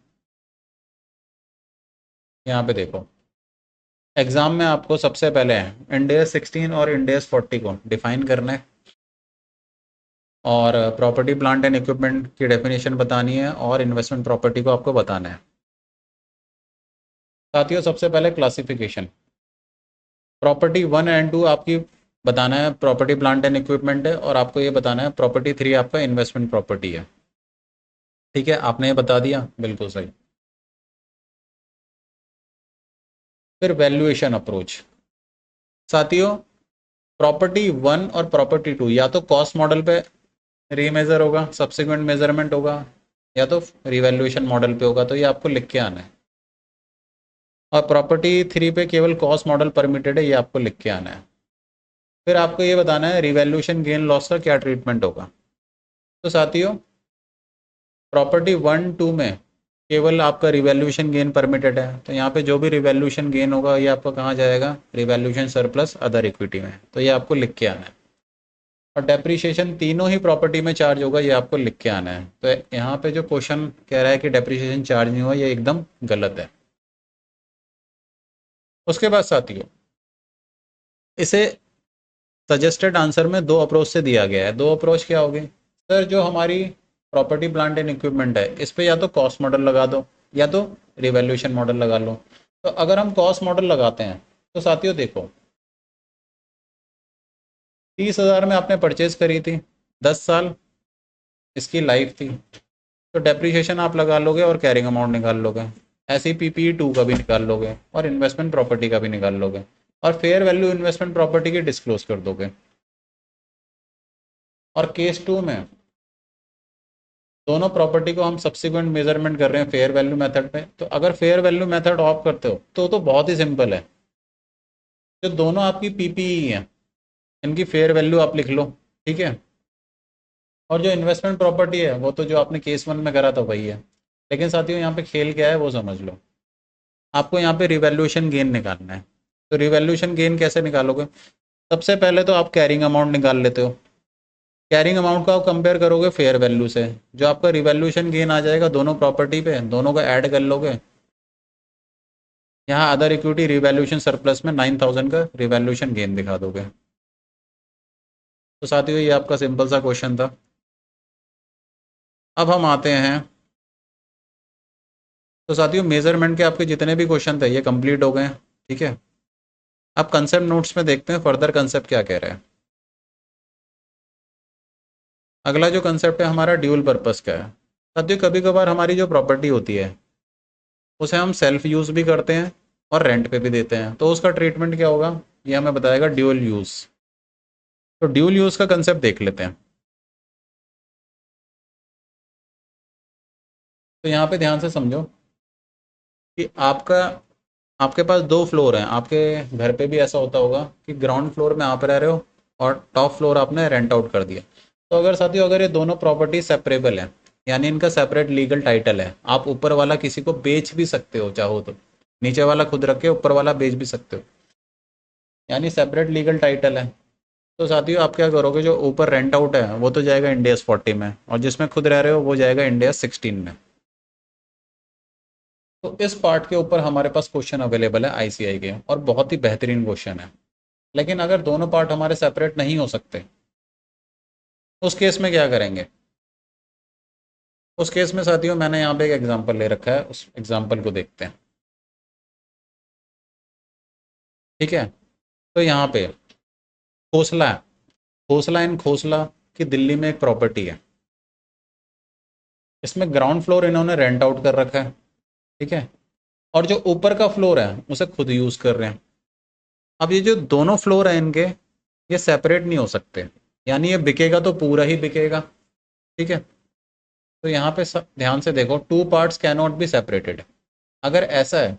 यहाँ पे देखो, एग्जाम में आपको सबसे पहले इंडेस 16 और इंडेस 40 को डिफाइन करना है, और प्रॉपर्टी प्लांट एंड इक्विपमेंट की डेफिनेशन बतानी है, और इन्वेस्टमेंट प्रॉपर्टी को आपको बताना है। साथियों सबसे पहले क्लासिफिकेशन, प्रॉपर्टी 1 and 2 आपकी बताना है प्रॉपर्टी प्लांट एंड इक्विपमेंट है, और आपको ये बताना है प्रॉपर्टी 3 आपका इन्वेस्टमेंट प्रॉपर्टी है। ठीक है, आपने ये बता दिया, बिल्कुल सही। फिर वैल्यूएशन अप्रोच। साथियों प्रॉपर्टी 1 और प्रॉपर्टी 2 या तो कॉस्ट मॉडल पे रीमेजर होगा, सब्सिक्वेंट मेजरमेंट होगा, या तो रिवैल्यूएशन मॉडल पे होगा। तो ये आपको लिख के आना है। और प्रॉपर्टी 3 पे केवल कॉस्ट मॉडल परमिटेड है, ये आपको लिख के आना है। फिर आपको ये बताना है रिवैल्यूएशन गेन लॉस का क्या ट्रीटमेंट होगा। तो साथियों प्रॉपर्टी 1 2 में केवल आपका रिवैल्यूएशन गेन परमिटेड है, तो यहाँ पे जो भी रिवैल्यूएशन गेन होगा ये आपका कहाँ जाएगा, रिवैल्यूएशन सरप्लस अदर इक्विटी में। तो ये आपको लिख के आना है। और डेप्रीशिएशन तीनों ही प्रॉपर्टी में चार्ज होगा, ये आपको लिख के आना है। तो यहाँ पे जो क्वेश्चन कह रहा है कि डेप्रीशिएशन चार्ज नहीं हुआ, ये एकदम गलत है। उसके बाद साथियों इसे सजेस्टेड आंसर में दो अप्रोच से दिया गया है। दो अप्रोच क्या होगी सर, जो हमारी प्रॉपर्टी प्लांट एंड इक्विपमेंट है इस पे या तो कॉस्ट मॉडल लगा दो या तो रिवैल्यूएशन मॉडल लगा लो। तो अगर हम कॉस्ट मॉडल लगाते हैं तो साथियों देखो 30,000 में आपने परचेज करी थी, 10 साल इसकी लाइफ थी, तो डेप्रीशिएशन आप लगा लोगे और कैरिंग अमाउंट निकाल लोगे। ऐसे ही पीपी 2 का भी निकाल लोगे और इन्वेस्टमेंट प्रॉपर्टी का भी निकाल लोगे, और फेयर वैल्यू इन्वेस्टमेंट प्रॉपर्टी की डिस्क्लोज कर दोगे। और केस 2 में दोनों प्रॉपर्टी को हम सब्सिक्वेंट मेजरमेंट कर रहे हैं फेयर वैल्यू मेथड पे। तो अगर फेयर वैल्यू मेथड ऑफ करते हो तो बहुत ही सिंपल है, जो दोनों आपकी पीपीई हैं इनकी फेयर वैल्यू आप लिख लो। ठीक है, और जो इन्वेस्टमेंट प्रॉपर्टी है वो तो जो आपने केस 1 में करा था वही है। लेकिन साथियों यहाँ पे खेल क्या है वो समझ लो, आपको यहाँ पे रिवैल्यूएशन गेन निकालना है। तो रिवैल्यूएशन गेन कैसे निकालोगे, सबसे पहले तो आप कैरिंग अमाउंट निकाल लेते हो। कैरिंग अमाउंट का आप कंपेयर करोगे फेयर वैल्यू से, जो आपका रिवैल्यूएशन गेन आ जाएगा दोनों प्रॉपर्टी पे, दोनों का ऐड कर लोगे। यहाँ अदर इक्विटी रिवैल्यूएशन सरप्लस में 9,000 का रिवैल्यूएशन गेन दिखा दोगे। तो साथियों ये आपका सिंपल सा क्वेश्चन था। अब हम आते हैं, तो साथियों मेजरमेंट के आपके जितने भी क्वेश्चन थे ये कंप्लीट हो गए हैं। ठीक है, अब कंसेप्ट नोट्स में देखते हैं फर्दर कंसेप्ट क्या कह रहे हैं। अगला जो कंसेप्ट है हमारा ड्यूल पर्पस का है। साथियों कभी कभार हमारी जो प्रॉपर्टी होती है उसे हम सेल्फ यूज़ भी करते हैं और रेंट पे भी देते हैं, तो उसका ट्रीटमेंट क्या होगा ये हमें बताएगा ड्यूल यूज़। तो ड्यूल यूज़ का कंसेप्ट देख लेते हैं। तो यहाँ पे ध्यान से समझो कि आपके पास दो फ्लोर हैं। आपके घर पे भी ऐसा होता होगा कि ग्राउंड फ्लोर में आप रह रहे हो और टॉप फ्लोर आपने रेंट आउट कर दिया। तो अगर साथियों अगर ये दोनों प्रॉपर्टी सेपरेबल है, यानी इनका सेपरेट लीगल टाइटल है, आप ऊपर वाला किसी को बेच भी सकते हो चाहो तो, नीचे वाला खुद रख के ऊपर वाला बेच भी सकते हो, यानी सेपरेट लीगल टाइटल है। तो साथियों आप क्या करोगे, जो ऊपर रेंट आउट है वो तो जाएगा इंडियस 40 में, और जिसमें खुद रह रहे हो वो जाएगा इंडियस 16 में। तो इस पार्ट के ऊपर हमारे पास क्वेश्चन अवेलेबल है आईसीआई के, और बहुत ही बेहतरीन क्वेश्चन है। लेकिन अगर दोनों पार्ट हमारे सेपरेट नहीं हो सकते, उस केस में क्या करेंगे? उस केस में साथियों मैंने यहाँ पे एक एग्जांपल ले रखा है, उस एग्जांपल को देखते हैं। ठीक है, तो यहाँ पे खोसला है, खोसला एंड खोसला की दिल्ली में एक प्रॉपर्टी है। इसमें ग्राउंड फ्लोर इन्होंने रेंट आउट कर रखा है। ठीक है, और जो ऊपर का फ्लोर है उसे खुद यूज कर रहे हैं। अब ये जो दोनों फ्लोर है इनके, ये सेपरेट नहीं हो सकते, यानी ये बिकेगा तो पूरा ही बिकेगा। ठीक है, तो यहाँ पे ध्यान से देखो, two parts can not be separated. अगर ऐसा है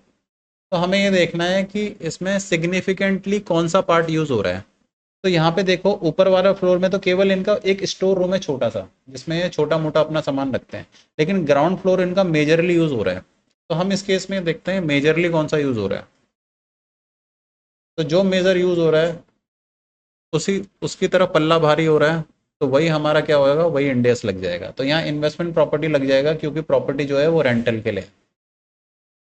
तो हमें ये देखना है कि इसमें सिग्निफिकेंटली कौन सा पार्ट यूज हो रहा है। तो यहाँ पे देखो, ऊपर वाला फ्लोर में तो केवल इनका एक स्टोर रूम है छोटा सा, जिसमें ये छोटा मोटा अपना सामान रखते हैं। लेकिन ग्राउंड फ्लोर इनका मेजरली यूज हो रहा है। तो हम इस केस में देखते हैं मेजरली कौन सा यूज हो रहा है। तो जो मेजर यूज हो रहा है उसी उसकी तरफ पल्ला भारी हो रहा है, तो वही हमारा क्या होगा, वही इंडेक्स लग जाएगा। तो यहाँ इन्वेस्टमेंट प्रॉपर्टी लग जाएगा, क्योंकि प्रॉपर्टी जो है वो रेंटल के लिए।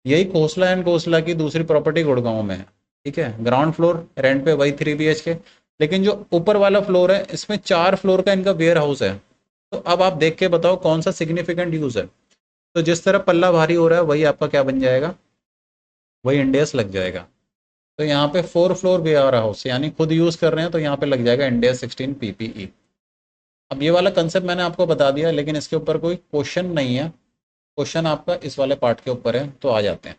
यही खोसला एंड खोसला की दूसरी प्रॉपर्टी गुड़गांव में है। ठीक है, ग्राउंड फ्लोर रेंट पे वही 3 BHK। लेकिन जो ऊपर वाला फ्लोर है इसमें 4 फ्लोर का इनका वेयर हाउस है। तो अब आप देख के बताओ कौन सा सिग्निफिकेंट यूज है। तो जिस तरह पल्ला भारी हो रहा है वही आपका क्या बन जाएगा, वही इंडेक्स लग जाएगा। तो यहाँ पे 4 फ्लोर वेयर हाउस यानी खुद यूज कर रहे हैं, तो यहाँ पे लग जाएगा इंडेक्स 16 PPE। अब ये वाला कंसेप्ट मैंने आपको बता दिया, लेकिन इसके ऊपर कोई क्वेश्चन नहीं है। क्वेश्चन आपका इस वाले पार्ट के ऊपर है, तो आ जाते हैं।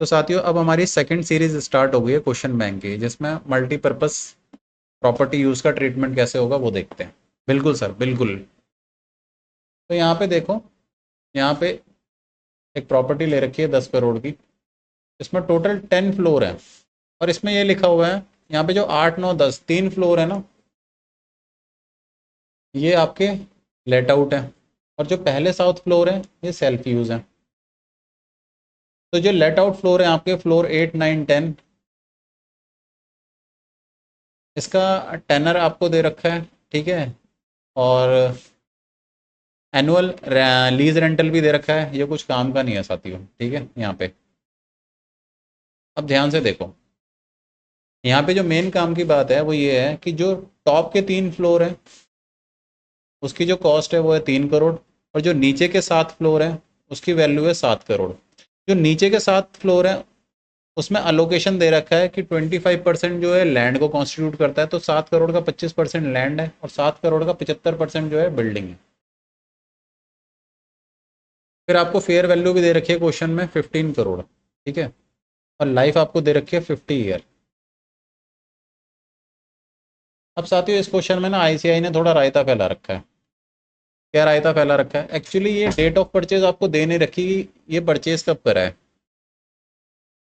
तो साथियों अब हमारी सेकंड सीरीज स्टार्ट हो गई है क्वेश्चन बैंक की, जिसमें मल्टीपर्पस प्रॉपर्टी यूज का ट्रीटमेंट कैसे होगा वो देखते हैं। बिल्कुल सर, बिल्कुल। तो यहाँ पे देखो, यहाँ पे एक प्रॉपर्टी ले रखी है 10 करोड़ की। इसमें टोटल 10 फ्लोर है, और इसमें ये लिखा हुआ है यहाँ पे जो 8 9 10 3 फ्लोर है ना, ये आपके लेट आउट है। और जो पहले साउथ फ्लोर है ये सेल्फ यूज है। तो जो लेट आउट फ्लोर है आपके फ्लोर 8 9 10, इसका टेनर आपको दे रखा है। ठीक है, और एनुअल लीज रेंटल भी दे रखा है। ये कुछ काम का नहीं है साथियों। ठीक है, यहाँ पे अब ध्यान से देखो, यहाँ पे जो मेन काम की बात है वो ये है कि जो टॉप के 3 फ्लोर हैं उसकी जो कॉस्ट है वो है 3 करोड़, और जो नीचे के 7 फ्लोर हैं उसकी वैल्यू है 7 करोड़। जो नीचे के 7 फ्लोर हैं उसमें अलोकेशन दे रखा है कि 25% जो है लैंड को कॉन्स्टिट्यूट करता है। तो 7 करोड़ का 25% लैंड है, और 7 करोड़ का 75% जो है बिल्डिंग है। फिर आपको फेयर वैल्यू भी दे रखी है क्वेश्चन में 15 करोड़। ठीक है, और लाइफ आपको दे रखी है 50 ईयर। अब साथियों इस क्वेश्चन में ना आईसीआई ने थोड़ा रायता फैला रखा है। क्या रायता फैला रखा है? एक्चुअली ये डेट ऑफ परचेज आपको दे नहीं रखी कि ये परचेज कब करा है।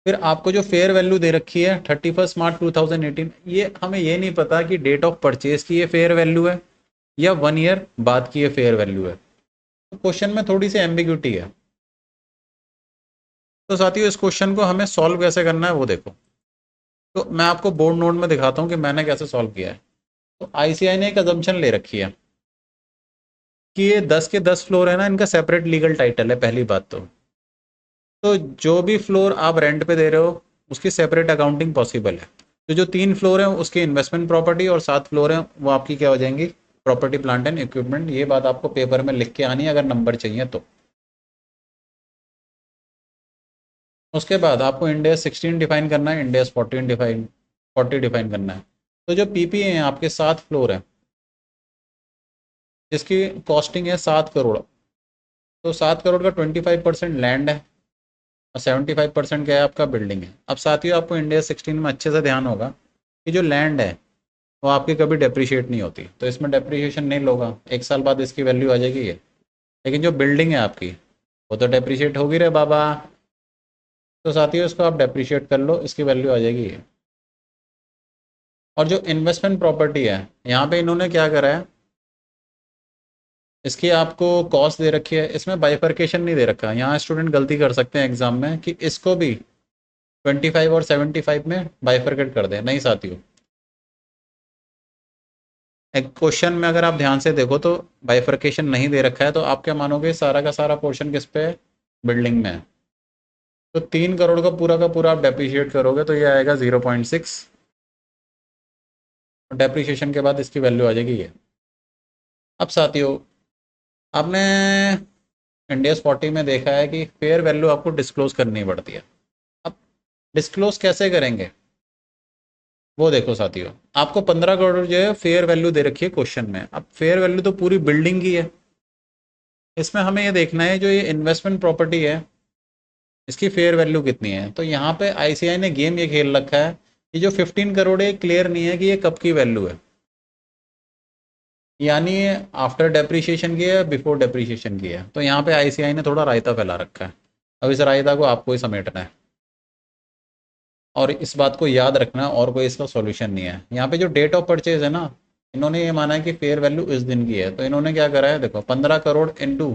फिर आपको जो फेयर वैल्यू दे रखी है 31 मार्च 2018, ये हमें ये नहीं पता कि डेट ऑफ परचेज की ये फेयर वैल्यू है या 1 ईयर बाद की ये फेयर वैल्यू है। तो क्वेश्चन में थोड़ी सी एम्बिग्यूटी है। तो साथियों इस क्वेश्चन को हमें सॉल्व कैसे करना है वो देखो। तो मैं आपको बोर्ड नोट में दिखाता हूँ कि मैंने कैसे सॉल्व किया है। तो आईसीआई ने एक अजम्पशन ले रखी है कि ये 10 के 10 फ्लोर है ना, इनका सेपरेट लीगल टाइटल है। पहली बात तो जो भी फ्लोर आप रेंट पे दे रहे हो उसकी सेपरेट अकाउंटिंग पॉसिबल है। तो जो 3 फ्लोर है उसकी इन्वेस्टमेंट प्रॉपर्टी, और 7 फ्लोर है वो आपकी क्या हो जाएंगी, प्रॉपर्टी प्लांट एंड इक्विपमेंट। ये बात आपको पेपर में लिख के आनी है अगर नंबर चाहिए तो। उसके बाद आपको इंडेक्स 16 डिफाइन करना है, इंडेक्स 40 डिफाइन करना है। तो जो पीपी है आपके 7 फ्लोर है, जिसकी कॉस्टिंग है 7 करोड़। तो 7 करोड़ का 25% लैंड है, और 75% क्या है आपका बिल्डिंग है। अब साथियों आपको इंडिया 16 में अच्छे से ध्यान होगा कि जो लैंड है वो आपकी कभी डेप्रिशिएट नहीं होती, तो इसमें डेप्रिशिएशन नहीं होगा। 1 साल बाद इसकी वैल्यू आ जाएगी ये। लेकिन जो बिल्डिंग है आपकी वो तो डेप्रिशिएट होगी रे बाबा। तो साथियों इसको आप डेप्रिशिएट कर लो, इसकी वैल्यू आ जाएगी ये। और जो इन्वेस्टमेंट प्रॉपर्टी है यहाँ पे इन्होंने क्या करा है, इसकी आपको कॉस्ट दे रखी है, इसमें बाइफर्केशन नहीं दे रखा। यहाँ स्टूडेंट गलती कर सकते हैं एग्जाम में कि इसको भी 25 और 75 में बाइफर्केट कर दें। नहीं साथियों, एक क्वेश्चन में अगर आप ध्यान से देखो तो बाइफर्केशन नहीं दे रखा है, तो आप क्या मानोगे सारा का सारा पोर्शन किस पे है, बिल्डिंग में है। तो 3 करोड़ का पूरा आप डेप्रिशिएट करोगे तो ये आएगा 0.6, और डेप्रिशिएशन के बाद इसकी वैल्यू आ जाएगी ये। अब साथियों, आपने इंडियस 40 में देखा है कि फेयर वैल्यू आपको डिस्क्लोज करनी पड़ती है। अब डिस्क्लोज कैसे करेंगे वो देखो साथियों, आपको 15 करोड़ जो है फेयर वैल्यू दे रखी है क्वेश्चन में। अब फेयर वैल्यू तो पूरी बिल्डिंग की है, इसमें हमें ये देखना है जो ये इन्वेस्टमेंट प्रॉपर्टी है इसकी फेयर वैल्यू कितनी है। तो यहाँ पे आईसीआई ने गेम ये खेल रखा है कि जो 15 करोड़ है क्लियर नहीं है कि ये कब की वैल्यू है, यानी ये आफ्टर डेप्रिशिएशन की है बिफोर डेप्रिशिएशन की है। तो यहाँ पे आईसीआई ने थोड़ा रायता फैला रखा है। अब इस रायता को आपको ही समेटना है और इस बात को याद रखना है, और कोई इसका सॉल्यूशन नहीं है। यहाँ पे जो डेट ऑफ परचेज है ना, इन्होंने ये माना है कि फेयर वैल्यू इस दिन की है, तो इन्होंने क्या करा है देखो, 15 crore into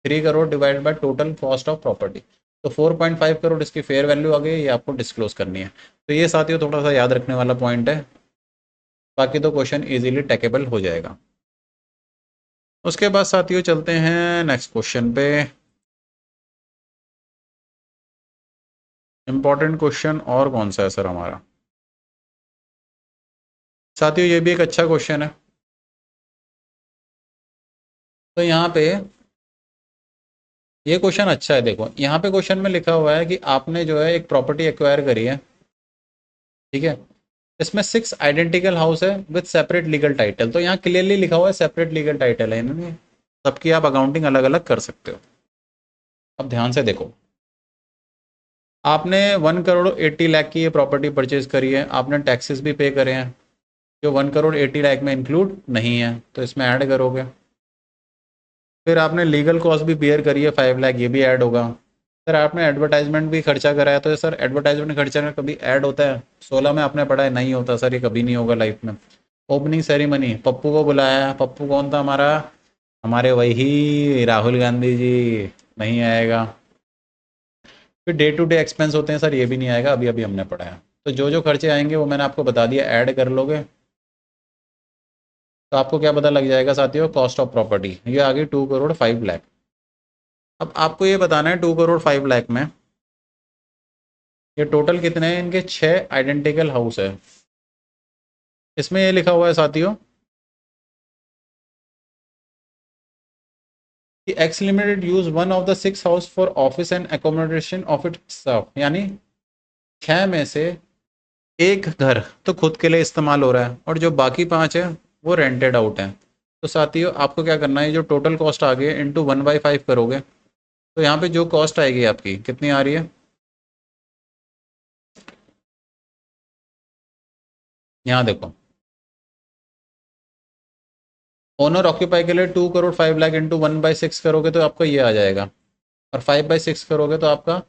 3 crore divide by total cost of property, तो 4.5 करोड़ इसकी फेयर वैल्यू आ गई, ये आपको डिस्क्लोज करनी है। तो ये साथियों थोड़ा सा याद रखने वाला पॉइंट है, बाकी तो क्वेश्चन इजीली टेकेबल हो जाएगा। उसके बाद साथियों चलते हैं नेक्स्ट क्वेश्चन पे। इंपॉर्टेंट क्वेश्चन और कौन सा है सर हमारा, साथियों ये भी एक अच्छा क्वेश्चन है। तो यहाँ पे ये क्वेश्चन अच्छा है, देखो यहाँ पे क्वेश्चन में लिखा हुआ है कि आपने जो है एक प्रॉपर्टी एक्वायर करी है, ठीक है। इसमें 6 आइडेंटिकल हाउस है विद सेपरेट लीगल टाइटल, तो यहाँ क्लियरली लिखा हुआ है सेपरेट लीगल टाइटल है इन्होंने, सबकी आप अकाउंटिंग अलग अलग कर सकते हो। अब ध्यान से देखो, आपने 1 करोड़ 80 लाख की ये प्रॉपर्टी परचेज करी है, आपने टैक्सेस भी पे करे हैं जो 1 करोड़ 80 लाख में इंक्लूड नहीं है, तो इसमें ऐड करोगे। फिर आपने लीगल कॉस्ट भी बियर करी है 5 लाख, ये भी ऐड होगा। सर आपने एडवर्टाइजमेंट भी खर्चा कराया, तो सर एडवर्टाइजमेंट खर्चा में कभी ऐड होता है, 16 में आपने पढ़ा है नहीं होता सर, ये कभी नहीं होगा लाइफ में। ओपनिंग सेरेमनी पप्पू को बुलाया, पप्पू कौन था हमारा, हमारे वही राहुल गांधी जी, नहीं आएगा। फिर डे टू डे एक्सपेंस होते हैं सर, ये भी नहीं आएगा, अभी अभी हमने पढ़ा है। तो जो खर्चे आएंगे वो मैंने आपको बता दिया, ऐड कर लोगे तो आपको क्या पता लग जाएगा साथियों, कॉस्ट ऑफ प्रॉपर्टी ये आ गई 2 करोड़ 5 लाख। अब आपको ये बताना है 2 करोड़ 5 लाख में ये टोटल कितने हैं, इनके 6 आइडेंटिकल हाउस है। इसमें ये लिखा हुआ है साथियों कि x limited use one of the 6 house for office and accommodation of it staff, यानी 6 में से एक घर तो खुद के लिए इस्तेमाल हो रहा है और जो बाकी 5 है वो रेंटेड आउट है। तो साथियों आपको क्या करना है, जो टोटल कॉस्ट आ गई है इंटू 1/5 करोगे, तो यहाँ पे जो कॉस्ट आएगी आपकी कितनी आ रही है, यहाँ देखो, ओनर ऑक्यूपाई के लिए 2 करोड़ 5 लाख इंटू 1/6 करोगे तो आपका ये आ जाएगा, और 5/6 करोगे तो आपका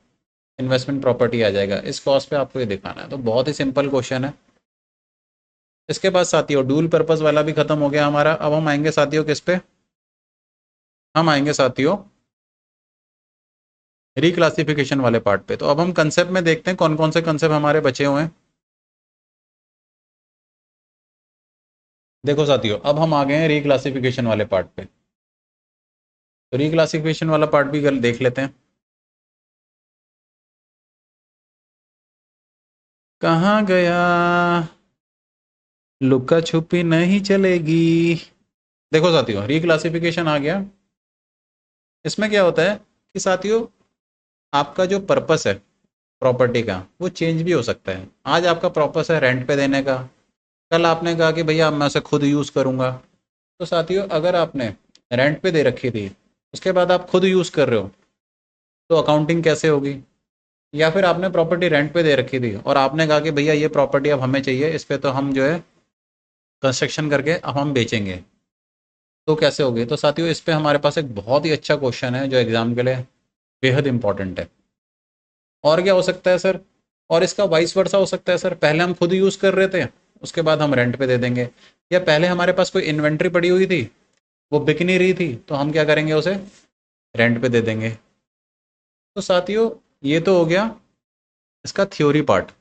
इन्वेस्टमेंट प्रॉपर्टी आ जाएगा। इस कॉस्ट पे आपको ये दिखाना है, तो बहुत ही सिंपल क्वेश्चन है। इसके बाद साथियों डूल पर्पस वाला भी खत्म हो गया हमारा। अब हम आएंगे साथियों किस पे, हम आएंगे साथियों रिक्लासिफिकेशन वाले पार्ट पे। तो अब हम कंसेप्ट में देखते हैं कौन कौन से कंसेप्ट हमारे बचे हुए हैं। देखो साथियों अब हम आ गए हैं रिक्लासिफिकेशन वाले पार्ट पे, तो रिक्लासिफिकेशन वाला पार्ट भी देख लेते हैं। कहाँ गया, लुका छुपी नहीं चलेगी। देखो साथियों रिक्लासिफिकेशन आ गया। इसमें क्या होता है कि साथियों आपका जो पर्पस है प्रॉपर्टी का वो चेंज भी हो सकता है। आज आपका पर्पस है रेंट पे देने का, कल आपने कहा कि भैया मैं उसे खुद यूज़ करूँगा। तो साथियों अगर आपने रेंट पे दे रखी थी उसके बाद आप खुद यूज़ कर रहे हो तो अकाउंटिंग कैसे होगी। या फिर आपने प्रॉपर्टी रेंट पे दे रखी थी और आपने कहा कि भैया ये प्रॉपर्टी अब हमें चाहिए, इस पर तो हम जो है कंस्ट्रक्शन करके अब हम बेचेंगे, तो कैसे होगी। तो साथियों इस पे हमारे पास एक बहुत ही अच्छा क्वेश्चन है जो एग्जाम के लिए बेहद इंपॉर्टेंट है। और क्या हो सकता है सर, और इसका वाइस वर्सा हो सकता है सर, पहले हम खुद यूज़ कर रहे थे उसके बाद हम रेंट पे दे देंगे, या पहले हमारे पास कोई इन्वेंट्री पड़ी हुई थी वो बिक नहीं रही थी तो हम क्या करेंगे उसे रेंट पे दे देंगे। तो साथियों ये तो हो गया इसका थ्योरी पार्ट,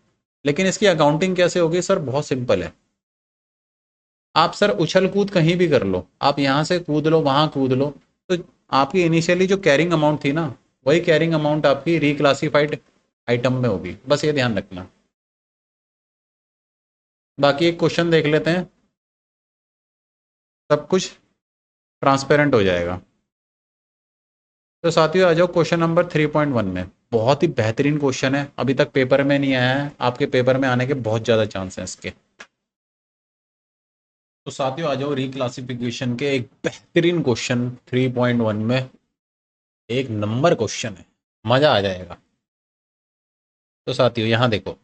लेकिन इसकी अकाउंटिंग कैसे होगी सर, बहुत सिंपल है। आप सर उछल कूद कहीं भी कर लो, आप यहाँ से कूद लो वहाँ कूद लो, तो आपकी इनिशियली जो कैरिंग अमाउंट थी ना, वही कैरिंग अमाउंट आपकी रिक्लासिफाइड आइटम में होगी, बस ये ध्यान रखना। बाकी एक क्वेश्चन देख लेते हैं, सब कुछ ट्रांसपेरेंट हो जाएगा। तो साथियों आ जाओ क्वेश्चन नंबर 3.1 में। बहुत ही बेहतरीन क्वेश्चन है, अभी तक पेपर में नहीं आया है, आपके पेपर में आने के बहुत ज़्यादा चांस हैं इसके। तो साथियों आ जाओ रिक्लासिफिकेशन के एक बेहतरीन क्वेश्चन 3.1 में, एक नंबर क्वेश्चन है, मज़ा आ जाएगा। तो साथियों यहाँ देखो,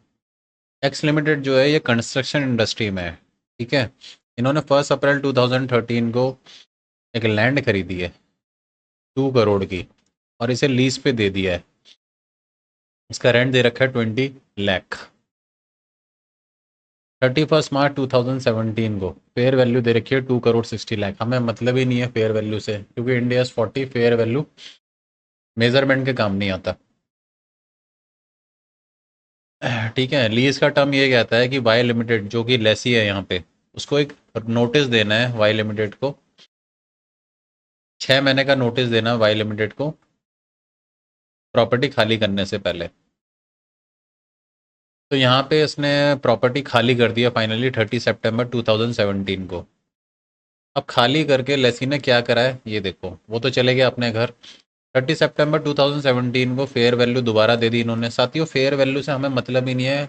एक्स लिमिटेड जो है ये कंस्ट्रक्शन इंडस्ट्री में है, ठीक है। इन्होंने 1 अप्रैल 2013 को एक लैंड खरीदी है 2 करोड़ की, और इसे लीज पे दे दिया है। इसका रेंट दे रखा है 20 लाख। 31 मार्च 2017 को फेयर वैल्यू दे रखी है 2 करोड़ 60 लाख। हमें मतलब ही नहीं है फेयर वैल्यू से, क्योंकि इंडियाज 40 फेयर वैल्यू मेजरमेंट के काम नहीं आता। ठीक है, लीज का टर्म ये कहता है कि वाई लिमिटेड जो कि लेसी है यहाँ पे, उसको एक नोटिस देना है वाई लिमिटेड को, 6 महीने का नोटिस देना है वाई लिमिटेड को प्रॉपर्टी खाली करने से पहले। तो यहाँ पे इसने प्रॉपर्टी खाली कर दिया फाइनली 30 सितंबर 2017 को। अब खाली करके लेसी ने क्या करा है ये देखो, वो तो चले गए अपने घर। 30 सितंबर 2017 को फेयर वैल्यू दोबारा दे दी इन्होंने। साथियों फेयर वैल्यू से हमें मतलब ही नहीं है,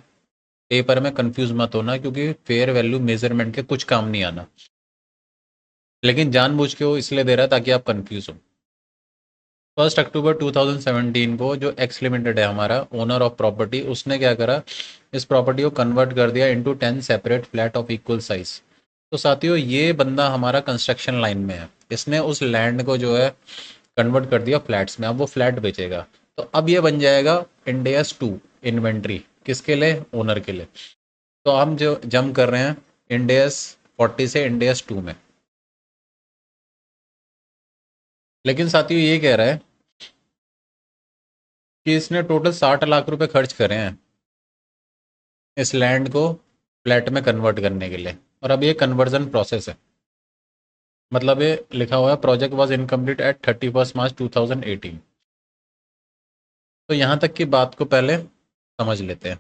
पेपर में कंफ्यूज मत होना, क्योंकि फेयर वैल्यू मेजरमेंट के कुछ काम नहीं आना, लेकिन जानबूझ के वो इसलिए दे रहा है ताकि आप कंफ्यूज हो। 1 अक्टूबर 2017 को जो एक्स लिमिटेड है हमारा ओनर ऑफ प्रॉपर्टी, उसने क्या करा, इस प्रॉपर्टी को कन्वर्ट कर दिया into 10 separate flat of equal size. तो साथियों ये बंदा हमारा कंस्ट्रक्शन लाइन में है, इसने उस लैंड को जो है कन्वर्ट कर दिया फ्लैट्स में। अब वो फ्लैट बेचेगा, तो अब ये बन जाएगा इंडियाज 2 इन्वेंट्री। किसके लिए? ओनर के लिए। तो हम जो जंप कर रहे हैं इंडियाज 40 से इंडियाज 2 में। लेकिन साथियों ये कह रहा है कि इसने टोटल 60 लाख रुपए खर्च करे हैं इस लैंड को फ्लैट में कन्वर्ट करने के लिए, और अब ये कन्वर्जन प्रोसेस है। मतलब ये लिखा हुआ है प्रोजेक्ट वाज इनकम्प्लीट एट 31 मार्च 2018। तो यहाँ तक की बात को पहले समझ लेते हैं।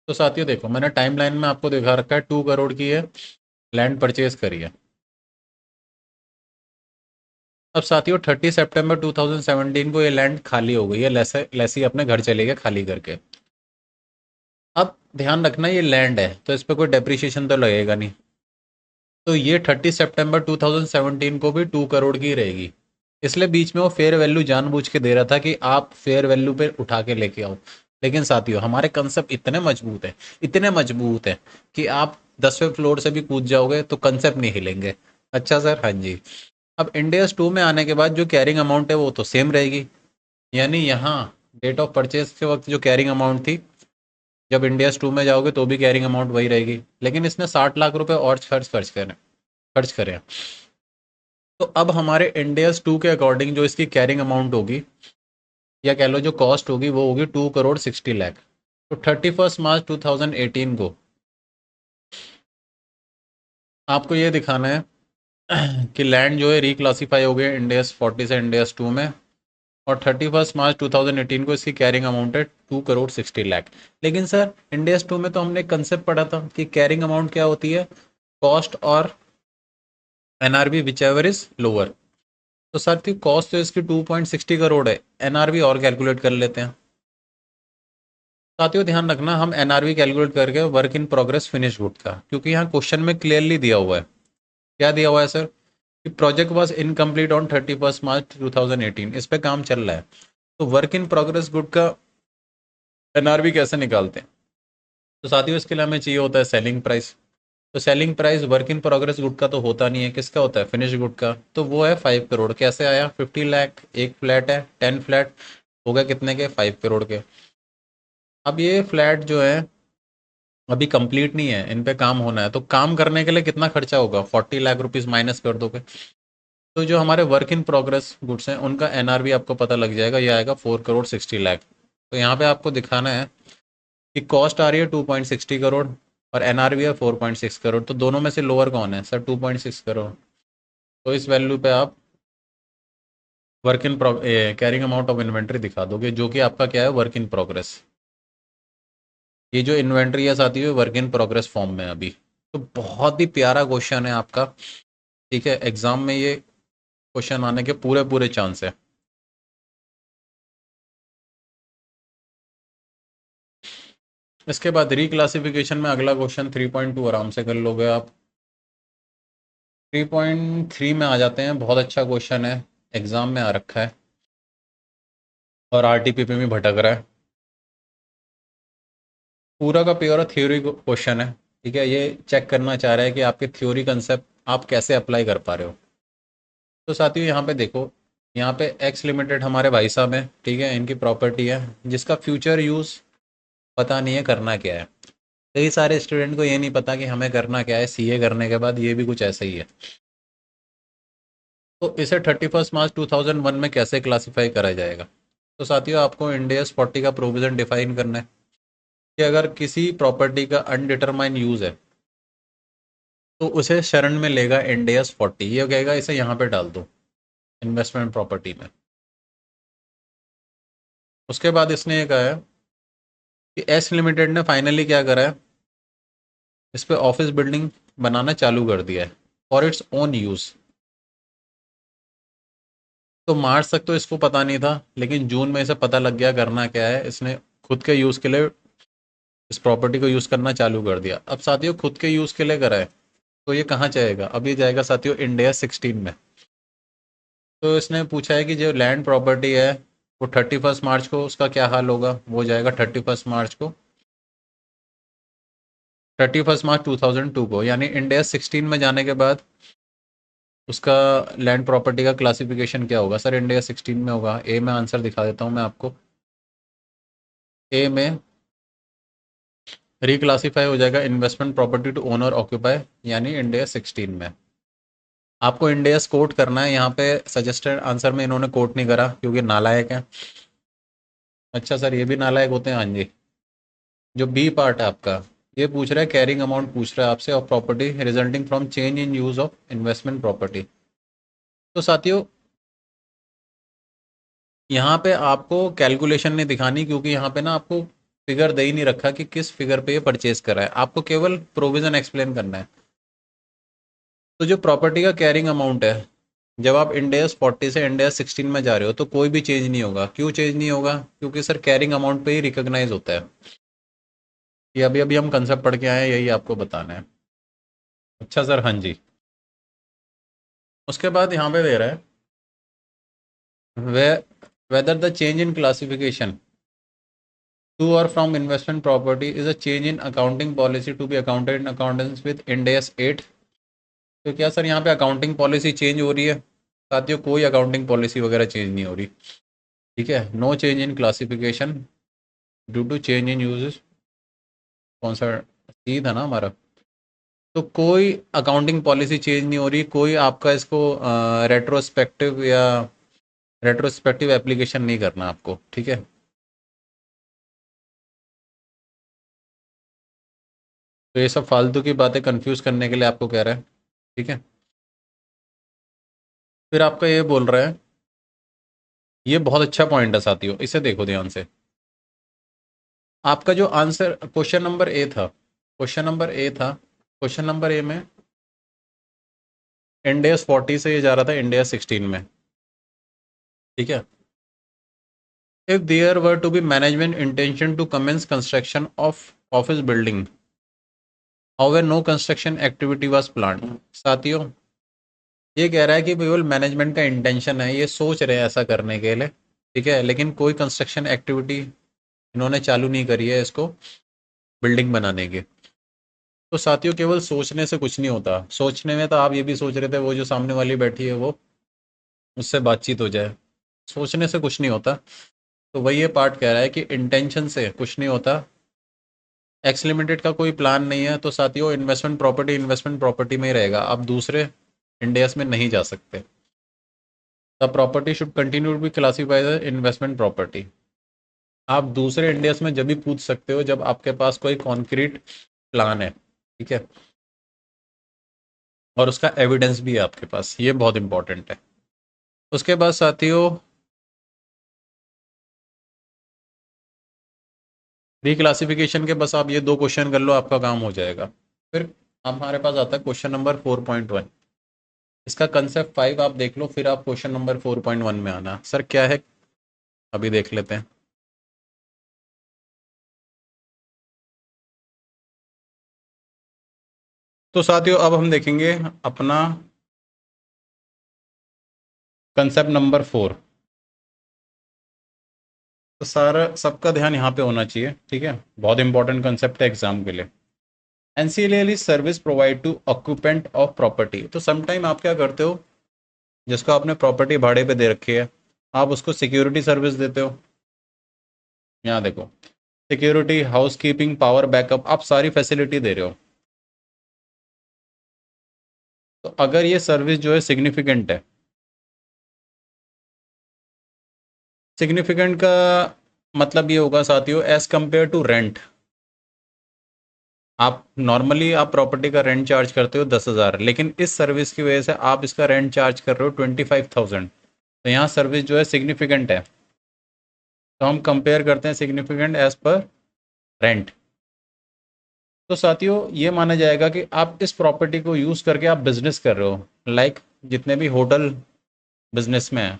तो साथियों देखो, मैंने टाइमलाइन में आपको दिखा रखा है 2 करोड़ की है लैंड परचेज करी है। अब साथियों 30 सितंबर 2017 को ये लैंड खाली हो गई है, लेसी अपने घर चले गए खाली करके। अब ध्यान रखना ये लैंड है तो इस पर कोई डेप्रिसिएशन तो लगेगा नहीं, तो ये 30 सितंबर 2017 को भी 2 करोड़ की रहेगी। इसलिए बीच में वो फेयर वैल्यू जानबूझ के दे रहा था कि आप फेयर वैल्यू पे उठा के लेके आओ। लेकिन साथियों हमारे कंसेप्ट इतने मजबूत है, इतने मजबूत है कि आप 10वें फ्लोर से भी कूद जाओगे तो कंसेप्ट नहीं हिलेंगे। अच्छा सर, हाँ जी। अब इंडियस 2 में आने के बाद जो कैरिंग अमाउंट है वो तो सेम रहेगी, यानी यहाँ डेट ऑफ परचेज के वक्त जो कैरिंग अमाउंट थी, जब इंडियस 2 में जाओगे तो भी कैरिंग अमाउंट वही रहेगी। लेकिन इसने 60 लाख रुपए और खर्च करें। तो अब हमारे इंडियस 2 के अकॉर्डिंग जो इसकी कैरिंग अमाउंट होगी, या कह लो जो कॉस्ट होगी, वो होगी 2 करोड़ 60 लाख। तो 31 मार्च 2018 को आपको ये दिखाना है कि लैंड जो है रिक्लासीफाई हो गया इंडियस 40 से इंडियस 2 में, और 31 मार्च 2018 को इसकी कैरिंग अमाउंट है 2 करोड़ 60 लाख। लेकिन सर इंडियस 2 में तो हमने कंसेप्ट पढ़ा था कि कैरिंग अमाउंट क्या होती है, कॉस्ट और NRB which ever is lower. तो सर थी कॉस्ट तो इसकी 2.60 करोड़ है, एनआरबी और कैलकुलेट कर लेते हैं। साथियों ध्यान रखना, हम एनआरवी कैलकुलेट करके work in progress finish good का, क्योंकि यहाँ क्वेश्चन में क्लियरली दिया हुआ है। क्या दिया हुआ है सर? कि प्रोजेक्ट वाज इनकम्प्लीट ऑन 31 मार्च 2018, इस पे काम चल रहा है। तो वर्क इन प्रोग्रेस गुड का एनआरवी कैसे निकालते हैं? तो साथियों इसके लिए हमें चाहिए होता है सेलिंग प्राइस। तो selling price work in progress good का तो होता नहीं है, किसका होता है? फिनिश गुड का। तो वो है 5 करोड़। कैसे आया? 50 लाख एक फ्लैट है, 10 फ्लैट हो गए कितने के? 5 करोड़ के। अब ये फ्लैट जो है अभी कंप्लीट नहीं है, इन पे काम होना है, तो काम करने के लिए कितना खर्चा होगा? 40 लाख रुपीज़ माइनस कर दोगे, तो जो हमारे वर्क इन प्रोग्रेस गुड्स हैं उनका एनआरवी आपको पता लग जाएगा, ये आएगा 4 करोड़ 60 लाख। तो यहाँ पे आपको दिखाना है कि कॉस्ट आ रही है 2.60 करोड़, और एनआरवी है 4.6 करोड़। तो दोनों में से लोअर कौन है सर? 2.6 करोड़। तो इस वैल्यू पे आप work in carrying amount of inventory दिखा दोगे, जो कि आपका क्या है, वर्क इन प्रोग्रेस। ये जो इन्वेंट्री है साथी है वर्क इन प्रोग्रेस फॉर्म में अभी। तो बहुत ही प्यारा क्वेश्चन है आपका, ठीक है। एग्जाम में ये क्वेश्चन आने के पूरे पूरे चांस है। इसके बाद रिक्लासिफिकेशन में अगला क्वेश्चन 3.2 आराम से कर लोगे आप। 3.3 में आ जाते हैं, बहुत अच्छा क्वेश्चन है, एग्जाम में आ रखा है और आरटीपीपी में भटक रहा है। पूरा का प्योर थ्योरी क्वेश्चन है, ठीक है। ये चेक करना चाह रहा है कि आपके थ्योरी कंसेप्ट आप कैसे अप्लाई कर पा रहे हो। तो साथियों यहाँ पे देखो, यहाँ पे एक्स लिमिटेड हमारे भाई साहब हैं, ठीक है। इनकी प्रॉपर्टी है जिसका फ्यूचर यूज़ पता नहीं है करना क्या है। कई सारे स्टूडेंट को ये नहीं पता कि हमें करना क्या है सीए करने के बाद, ये भी कुछ ऐसा ही है। तो इसे 31 मार्च 2001 में कैसे क्लासीफाई करा जाएगा? तो साथियों आपको इंडेस 40 का प्रोविज़न डिफाइन करना है कि अगर किसी प्रॉपर्टी का अनडिटरमाइन यूज़ है तो उसे शरण में लेगा इंडेस 40। ये कहेगा इसे यहाँ पे डाल दो इन्वेस्टमेंट प्रॉपर्टी में। उसके बाद इसने ये कहा है कि एस लिमिटेड ने फाइनली क्या करा है, इस पे ऑफिस बिल्डिंग बनाना चालू कर दिया है फॉर इट्स ओन यूज़। तो मार्च तक तो इसको पता नहीं था, लेकिन जून में इसे पता लग गया करना क्या है। इसने खुद के यूज़ के लिए इस प्रॉपर्टी को यूज़ करना चालू कर दिया। अब साथियों खुद के यूज़ के लिए करा है तो ये कहाँ जाएगा? अब ये जाएगा साथियों इंडिया 16 में। तो इसने पूछा है कि जो लैंड प्रॉपर्टी है वो 31 मार्च को उसका क्या हाल होगा? वो जाएगा 31 मार्च को, 31 मार्च 2002 को, यानी इंडिया 16 में जाने के बाद उसका लैंड प्रॉपर्टी का क्लासिफिकेशन क्या होगा सर? इंडिया 16 में होगा। ए में आंसर दिखा देता हूँ मैं आपको। ए में रिक्लासीफाई हो जाएगा investment property to owner occupy, यानी इंडिया 16 में। आपको इंडियस कोट करना है, यहाँ पे सजेस्टेड आंसर में इन्होंने कोट नहीं करा क्योंकि नालायक है। अच्छा सर ये भी नालायक होते हैं? हाँ जी। जो बी पार्ट है आपका, ये पूछ रहा है कैरिंग अमाउंट पूछ रहा है आपसे of property resulting from change in use of investment property. तो साथियों यहाँ पे आपको कैलकुलेशन नहीं दिखानी, क्योंकि यहाँ पे ना आपको फिगर दे ही नहीं रखा कि किस फिगर पे ये परचेज करा है। आपको केवल प्रोविजन एक्सप्लेन करना है। तो जो प्रॉपर्टी का कैरिंग अमाउंट है, जब आप इंडेस 40 से इंडेस 16 में जा रहे हो तो कोई भी चेंज नहीं होगा। क्यों चेंज नहीं होगा? क्योंकि सर कैरिंग अमाउंट पे ही रिकॉग्नाइज होता है। ये अभी अभी हम कंसेप्ट पढ़ के आए हैं, यही आपको बताना है। अच्छा सर, हाँ जी। उसके बाद यहाँ पे दे रहा है वे whether the change in classification to or from investment property is a change in accounting policy to be accounted in accordance with Ind AS 8। तो क्या सर यहाँ पे अकाउंटिंग पॉलिसी चेंज हो रही है? साथियों कोई अकाउंटिंग पॉलिसी वगैरह चेंज नहीं हो रही, ठीक है। No change in classification due to change in usages. कौन सा सी था ना हमारा? तो कोई अकाउंटिंग पॉलिसी चेंज नहीं हो रही, कोई आपका इसको रेट्रोस्पेक्टिव या रेट्रोस्पेक्टिव एप्लीकेशन नहीं करना आपको, ठीक है। तो ये सब फालतू की बातें कंफ्यूज करने के लिए आपको कह रहा है, ठीक है। फिर आपका ये बोल रहा है, ये बहुत अच्छा पॉइंट है साथियों, इसे देखो ध्यान से। आपका जो आंसर क्वेश्चन नंबर ए था, क्वेश्चन नंबर ए था, क्वेश्चन नंबर ए में इंडेस 40 से ये जा रहा था इंडिया 16 में, ठीक है। If there were to be management intention to commence construction of office building however no construction activity was planned. साथियों ये कह रहा है कि केवल मैनेजमेंट का इंटेंशन है, ये सोच रहे हैं ऐसा करने के लिए, ठीक है, लेकिन कोई कंस्ट्रक्शन एक्टिविटी इन्होंने चालू नहीं करी है इसको बिल्डिंग बनाने की। तो साथियों केवल सोचने से कुछ नहीं होता। सोचने में तो आप ये भी सोच रहे थे वो जो सामने वाली बैठी है वो उससे बातचीत हो जाए, सोचने से कुछ नहीं होता। तो वही ये पार्ट कह रहा है कि इंटेंशन से कुछ नहीं होता। एक्स लिमिटेड का कोई प्लान नहीं है, तो साथियों इन्वेस्टमेंट प्रॉपर्टी में ही रहेगा, आप दूसरे इंडियाज में नहीं जा सकते। The property should continue to be classified as investment property. आप दूसरे इंडियाज में जब भी पूछ सकते हो जब आपके पास कोई कॉन्क्रीट प्लान है, ठीक है, और उसका एविडेंस भी है आपके पास, ये बहुत इंपॉर्टेंट है। उसके बाद साथियों रिक्लासिफिकेशन के बस आप ये दो क्वेश्चन कर लो, आपका काम हो जाएगा। फिर हमारे पास आता है क्वेश्चन नंबर 4.1। इसका कंसेप्ट 5 आप देख लो, फिर आप क्वेश्चन नंबर 4.1 में आना। सर क्या है, अभी देख लेते हैं। तो साथियों अब हम देखेंगे अपना कंसेप्ट नंबर 4। तो सारा सबका ध्यान यहाँ पे होना चाहिए, ठीक है, बहुत इंपॉर्टेंट कंसेप्ट है एग्जाम के लिए। NCLL service provide to occupant of property. तो समटाइम आप क्या करते हो, जिसको आपने प्रॉपर्टी भाड़े पे दे रखी है, आप उसको सिक्योरिटी सर्विस देते हो। यहाँ देखो, security, house keeping, power backup, आप सारी फैसिलिटी दे रहे हो। तो अगर ये सर्विस जो है सिग्निफिकेंट है, सिग्निफिकेंट का मतलब ये होगा साथियों, एज कंपेयर टू रेंट। आप नॉर्मली आप प्रॉपर्टी का रेंट चार्ज करते हो 10,000, लेकिन इस सर्विस की वजह से आप इसका रेंट चार्ज कर रहे हो 25,000। तो यहाँ सर्विस जो है सिग्निफिकेंट है। तो हम कंपेयर करते हैं सिग्निफिकेंट एज पर रेंट। तो साथियों ये माना जाएगा कि आप इस प्रॉपर्टी को यूज़ करके आप बिजनेस कर रहे हो, लाइक जितने भी होटल बिजनेस में हैं,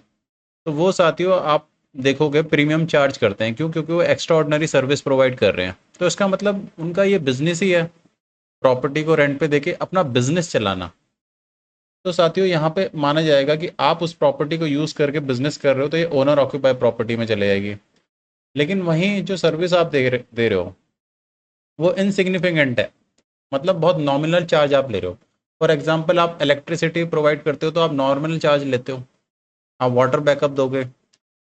तो वो साथियों आप देखोगे प्रीमियम चार्ज करते हैं। क्यों? क्योंकि वो एक्स्ट्रा ऑर्डनरी सर्विस प्रोवाइड कर रहे हैं। तो इसका मतलब उनका ये बिजनेस ही है, प्रॉपर्टी को रेंट पे देके अपना बिजनेस चलाना। तो साथियों यहाँ पे माना जाएगा कि आप उस प्रॉपर्टी को यूज़ करके बिजनेस कर रहे हो, तो ये ओनर ऑक्यूपाई प्रॉपर्टी में चले जाएगी। लेकिन वहीं जो सर्विस आप दे रहे हो वो इनसिग्निफिकेंट है, मतलब बहुत नॉमिनल चार्ज आप ले रहे हो। फॉर एग्जांपल आप इलेक्ट्रिसिटी प्रोवाइड करते हो तो आप नॉर्मल चार्ज लेते हो, आप वाटर बैकअप दोगे,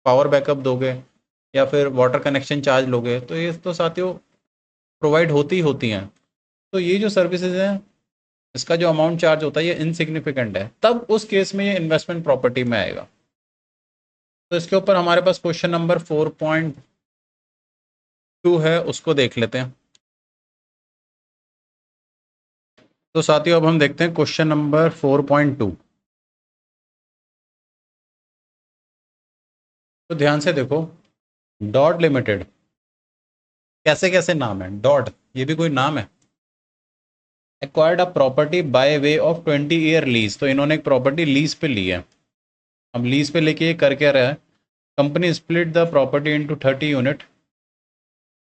पावर बैकअप दोगे, या फिर वाटर कनेक्शन चार्ज लोगे, तो ये तो साथियों प्रोवाइड होती ही होती हैं। तो ये जो सर्विसेज हैं, इसका जो अमाउंट चार्ज होता है ये इनसिग्निफिकेंट है, तब उस केस में ये इन्वेस्टमेंट प्रॉपर्टी में आएगा। तो इसके ऊपर हमारे पास क्वेश्चन नंबर 4.2 है, उसको देख लेते हैं। तो साथियों अब हम देखते हैं क्वेश्चन नंबर 4.2। तो ध्यान से देखो, डॉट लिमिटेड, कैसे कैसे नाम है डॉट, ये भी कोई नाम है। Acquired a property by way of 20 year lease. तो इन्होंने एक प्रॉपर्टी लीज पे ली है। अब लीज पे लेके ये कर क्या रहा है, company split the property into 30 unit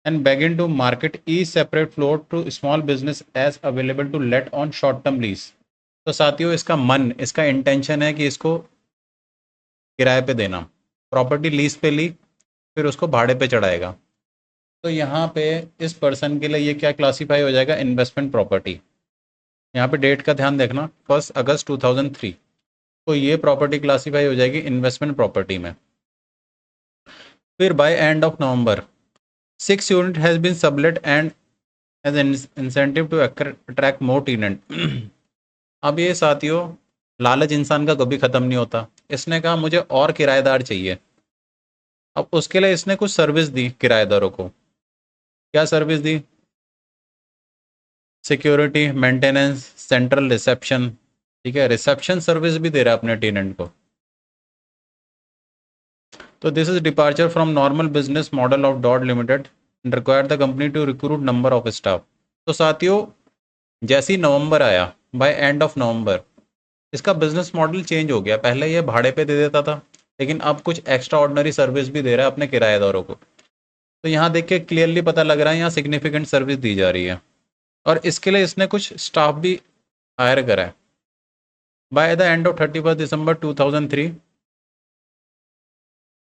and begin to market each separate floor to small business as available to let on short term lease। तो साथियों इसका इंटेंशन है कि इसको किराए पे देना, प्रॉपर्टी लीज पे ली, फिर उसको भाड़े पे चढ़ाएगा। तो यहाँ पे इस पर्सन के लिए ये क्या क्लासीफाई हो जाएगा, इन्वेस्टमेंट प्रॉपर्टी। यहाँ पे डेट का ध्यान देखना, 1 अगस्त 2003 तो ये प्रॉपर्टी क्लासीफाई हो जाएगी इन्वेस्टमेंट प्रॉपर्टी में। फिर by end of November 6 unit has been sublet and as an incentive to attract more tenant. अब ये साथियों लालच इंसान का कभी ख़त्म नहीं होता। इसने कहा मुझे और किराएदार चाहिए। अब उसके लिए इसने कुछ सर्विस दी किराएदारों को। क्या सर्विस दी? सिक्योरिटी, मेंटेनेंस, सेंट्रल रिसेप्शन, ठीक है, रिसेप्शन सर्विस भी दे रहा है अपने टेनेंट को। तो this is departure from normal business model of dot limited and require the company to recruit number of staff. तो साथियों जैसे ही नवंबर आया, बाय एंड ऑफ नवंबर इसका बिजनेस मॉडल चेंज हो गया। पहले ये भाड़े पे दे देता था, लेकिन अब कुछ एक्स्ट्रा ऑर्डनरी सर्विस भी दे रहा है अपने किराएदारों को। तो यहाँ देख के क्लियरली पता लग रहा है यहाँ सिग्निफिकेंट सर्विस दी जा रही है, और इसके लिए इसने कुछ स्टाफ भी हायर करा है। बाय द एंड ऑफ 31 दिसंबर 2003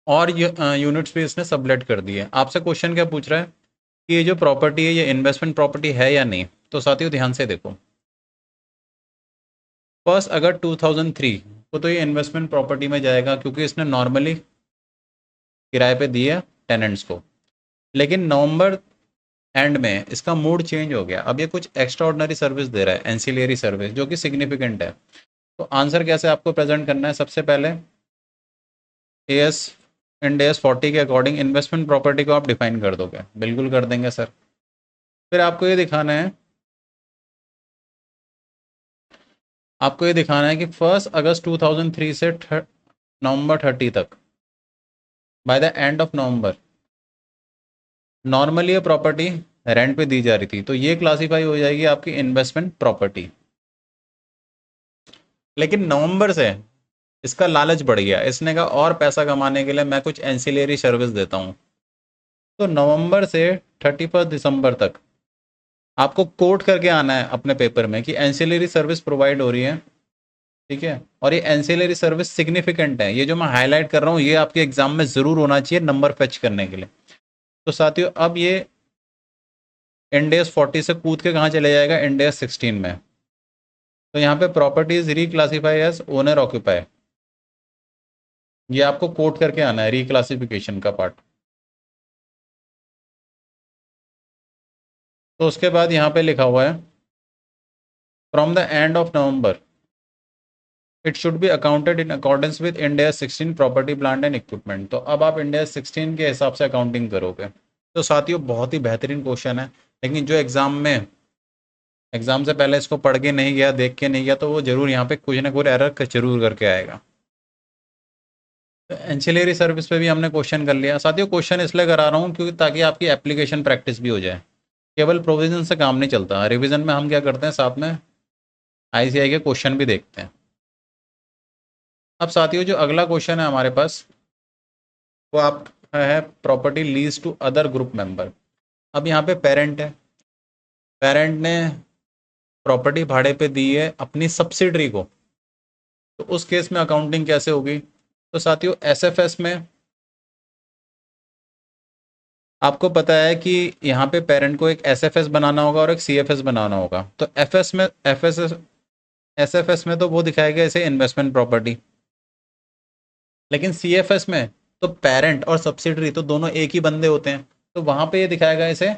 और यूनिट्स भी इसने सबलेट कर दिए। आपसे क्वेश्चन क्या पूछ रहा है कि ये जो प्रॉपर्टी है ये इन्वेस्टमेंट प्रॉपर्टी है या नहीं। तो साथियों ध्यान से देखो, 1 अगस्त 2003 को तो ये इन्वेस्टमेंट प्रॉपर्टी में जाएगा, क्योंकि इसने नॉर्मली किराए पे दिए टेनेंट्स को। लेकिन नवंबर एंड में इसका मूड चेंज हो गया, अब ये कुछ एक्स्ट्रा ऑर्डनरी सर्विस दे रहा है, एंसिलियरी सर्विस, जो कि सिग्निफिकेंट है। तो आंसर कैसे आपको प्रेजेंट करना है, सबसे पहले एएस इंड एस 40 के अकॉर्डिंग इन्वेस्टमेंट प्रॉपर्टी को आप डिफाइन कर दोगे। बिल्कुल कर देंगे सर। फिर आपको ये दिखाना है आपको ये दिखाना है कि 1 अगस्त 2003 से नवंबर 30 तक, by the end of November, normally ये प्रॉपर्टी रेंट पे दी जा रही थी, तो ये क्लासीफाई हो जाएगी आपकी इन्वेस्टमेंट प्रॉपर्टी। लेकिन नवंबर से इसका लालच बढ़ गया, इसने कहा और पैसा कमाने के लिए मैं कुछ एंसिलरी सर्विस देता हूँ। तो नवंबर से 31 दिसंबर तक आपको कोट करके आना है अपने पेपर में कि एंसिलरी सर्विस प्रोवाइड हो रही है, ठीक है, और ये एंसिलरी सर्विस सिग्निफिकेंट है। ये जो मैं हाईलाइट कर रहा हूँ ये आपके एग्जाम में ज़रूर होना चाहिए नंबर फेच करने के लिए। तो साथियों अब ये इंडेस 40 से कूद के कहाँ चले जाएगा, इंडेस 16 में। तो यहाँ पे properties reclassify as owner occupy, ये आपको कोट करके आना है रिक्लासिफिकेशन का पार्ट। तो उसके बाद यहाँ पे लिखा हुआ है from the end of November it should be accounted in accordance with India 16 property plant and equipment. तो अब आप इंडिया 16 के हिसाब से अकाउंटिंग करोगे। तो साथियों बहुत ही बेहतरीन क्वेश्चन है, लेकिन जो एग्जाम से पहले इसको पढ़ के नहीं गया, देख के नहीं गया, तो वो जरूर यहाँ पे कुछ ना कुछ एरर जरूर करके आएगा। एंसिलरी सर्विस पे भी हमने क्वेश्चन कर लिया। साथियों क्वेश्चन इसलिए करा रहा हूँ क्योंकि ताकि आपकी एप्लीकेशन प्रैक्टिस भी हो जाए। केवल प्रोविजन से काम नहीं चलता, रिवीजन में हम क्या करते हैं, साथ में आईसीआई के क्वेश्चन भी देखते हैं। अब साथियों जो अगला क्वेश्चन है हमारे पास वो आप है property lease to other group member. अब यहाँ पे पेरेंट है, पेरेंट ने प्रॉपर्टी भाड़े पे दी है अपनी सब्सिडरी को, तो उस केस में अकाउंटिंग कैसे होगी। तो साथियों एसएफएस में आपको पता है कि यहाँ पे पेरेंट को एक एसएफएस बनाना होगा और एक सीएफएस बनाना होगा। तो एफएस में एसएफएस में तो वो दिखाएगा इसे इन्वेस्टमेंट प्रॉपर्टी, लेकिन सीएफएस में तो पेरेंट और सब्सिडरी तो दोनों एक ही बंदे होते हैं, तो वहाँ पे ये दिखाएगा इसे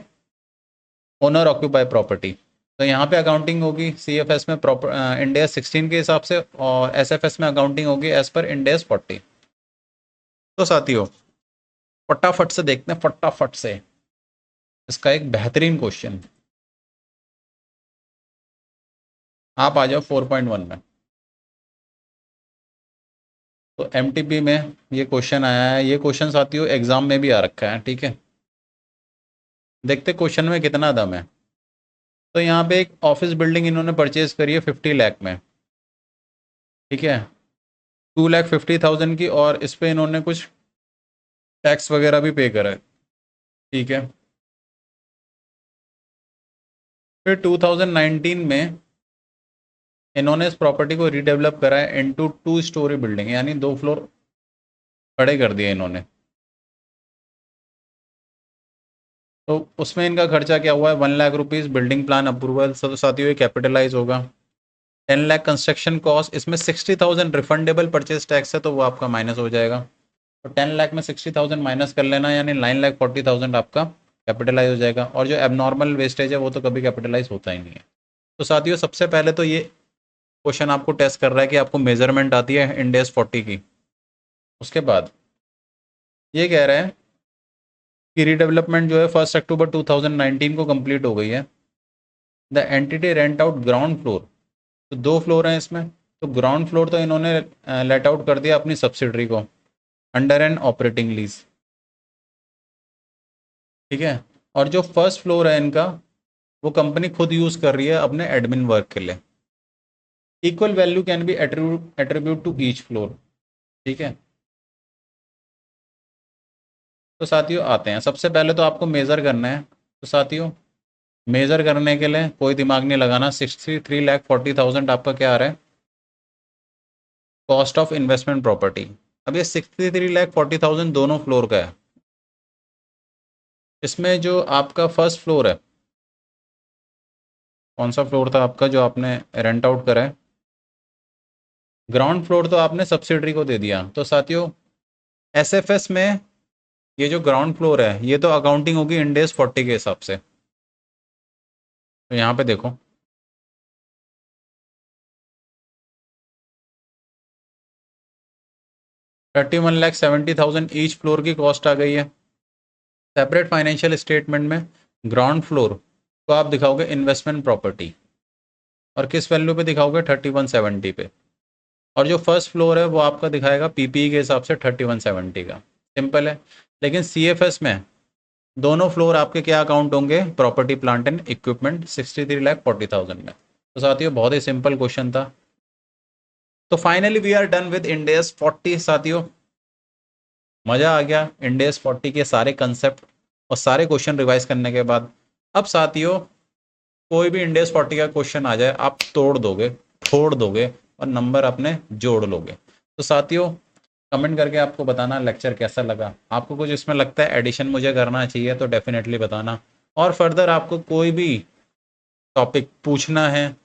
ओनर ऑक्यूपाई प्रॉपर्टी। तो यहाँ पे अकाउंटिंग होगी सीएफएस में प्रॉपर इंडिया 16 के हिसाब से, और एसएफएस में अकाउंटिंग होगी एज पर इंडिया 40। तो साथियों फटाफट से देखते हैं, फटाफट से इसका एक बेहतरीन क्वेश्चन। आप आ जाओ 4.1 में। तो एमटीपी में ये क्वेश्चन आया है, ये क्वेश्चन साथियों एग्जाम में भी आ रखा है, ठीक है। देखते क्वेश्चन में कितना दम है। तो यहाँ पे एक ऑफिस बिल्डिंग इन्होंने परचेज करी है 50 लाख में, ठीक है, 2,50,000 की, और इस पे इन्होंने कुछ टैक्स वगैरह भी पे करा है, ठीक है। फिर 2019 में इन्होंने इस प्रॉपर्टी को रीडेवलप करा है इनटू 2 स्टोरी बिल्डिंग, यानी 2 फ्लोर खड़े कर दिए इन्होंने। तो उसमें इनका खर्चा क्या हुआ है, 1 lakh rupees building plan approval, सब साथियों ये कैपिटलाइज होगा। 10 लाख कंस्ट्रक्शन कॉस्ट, इसमें 60,000 रिफंडेबल परचेज टैक्स है, तो वो आपका माइनस हो जाएगा। तो 10 लाख में 60,000 माइनस कर लेना, यानी 9,40,000 आपका कैपिटलाइज हो जाएगा। और जो एबनॉर्मल वेस्टेज है वो तो कभी कैपिटलाइज होता ही नहीं है। तो साथियों सबसे पहले तो ये क्वेश्चन आपको टेस्ट कर रहा है कि आपको मेजरमेंट आती है इंडेस 40 की। उसके बाद ये कह रहा है कि रीडेवलपमेंट जो है 1 अक्टूबर 2019 को कंप्लीट हो गई है। The entity rent out ground floor, तो 2 फ्लोर हैं इसमें, तो ग्राउंड फ्लोर तो इन्होंने लेट आउट कर दिया अपनी सब्सिडरी को अंडर एन ऑपरेटिंग लीज, ठीक है। और जो फर्स्ट फ्लोर है इनका वो कंपनी खुद यूज़ कर रही है अपने एडमिन वर्क के लिए। Equal value can be attribute to each floor, ठीक है। तो साथियों आते हैं, सबसे पहले तो आपको मेज़र करना है। तो साथियों मेज़र करने के लिए कोई दिमाग नहीं लगाना, 63,40,000 आपका क्या आ रहा है, कॉस्ट ऑफ इन्वेस्टमेंट प्रॉपर्टी। अब ये 63,40,000 दोनों फ्लोर का है। इसमें जो आपका फर्स्ट फ्लोर है, कौन सा फ्लोर था आपका जो आपने रेंट आउट करा है, ग्राउंड फ्लोर तो आपने सब्सिडरी को दे दिया। तो साथियों एसएफएस में ये जो ग्राउंड फ्लोर है ये तो अकाउंटिंग होगी इंडेस 40 के हिसाब से। तो यहाँ पे देखो 31,70,000 ईच फ्लोर की कॉस्ट आ गई है। सेपरेट फाइनेंशियल स्टेटमेंट में ग्राउंड फ्लोर को आप दिखाओगे इन्वेस्टमेंट प्रॉपर्टी, और किस वैल्यू पे दिखाओगे 3170 पे। और जो फर्स्ट फ्लोर है वो आपका दिखाएगा पीपीई के हिसाब से 3170 का। सिंपल है। लेकिन सीएफएस में दोनों फ्लोर आपके क्या अकाउंट होंगे, प्रॉपर्टी प्लांट एंड इक्विपमेंट 63,40,000 में। तो साथियों बहुत ही सिंपल क्वेश्चन था। तो finally we are done with Ind AS 40 साथियों। मजा आ गया इंडेस 40 के सारे कंसेप्ट और सारे क्वेश्चन रिवाइज करने के बाद। अब साथियों कोई भी इंडेस 40 का क्वेश्चन आ जाए आप तोड़ दोगे, फोड़ दोगे और नंबर अपने जोड़ लोगे। तो साथियों कमेंट करके आपको बताना लेक्चर कैसा लगा। आपको कुछ इसमें लगता है एडिशन मुझे करना चाहिए तो डेफिनेटली बताना। और फर्दर आपको कोई भी टॉपिक पूछना है,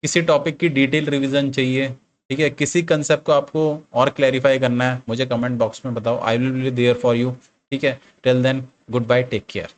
किसी टॉपिक की डिटेल रिवीजन चाहिए, ठीक है, किसी कंसेप्ट को आपको और क्लैरिफाई करना है, मुझे कमेंट बॉक्स में बताओ। I will be there for you. ठीक है, till then goodbye, take care.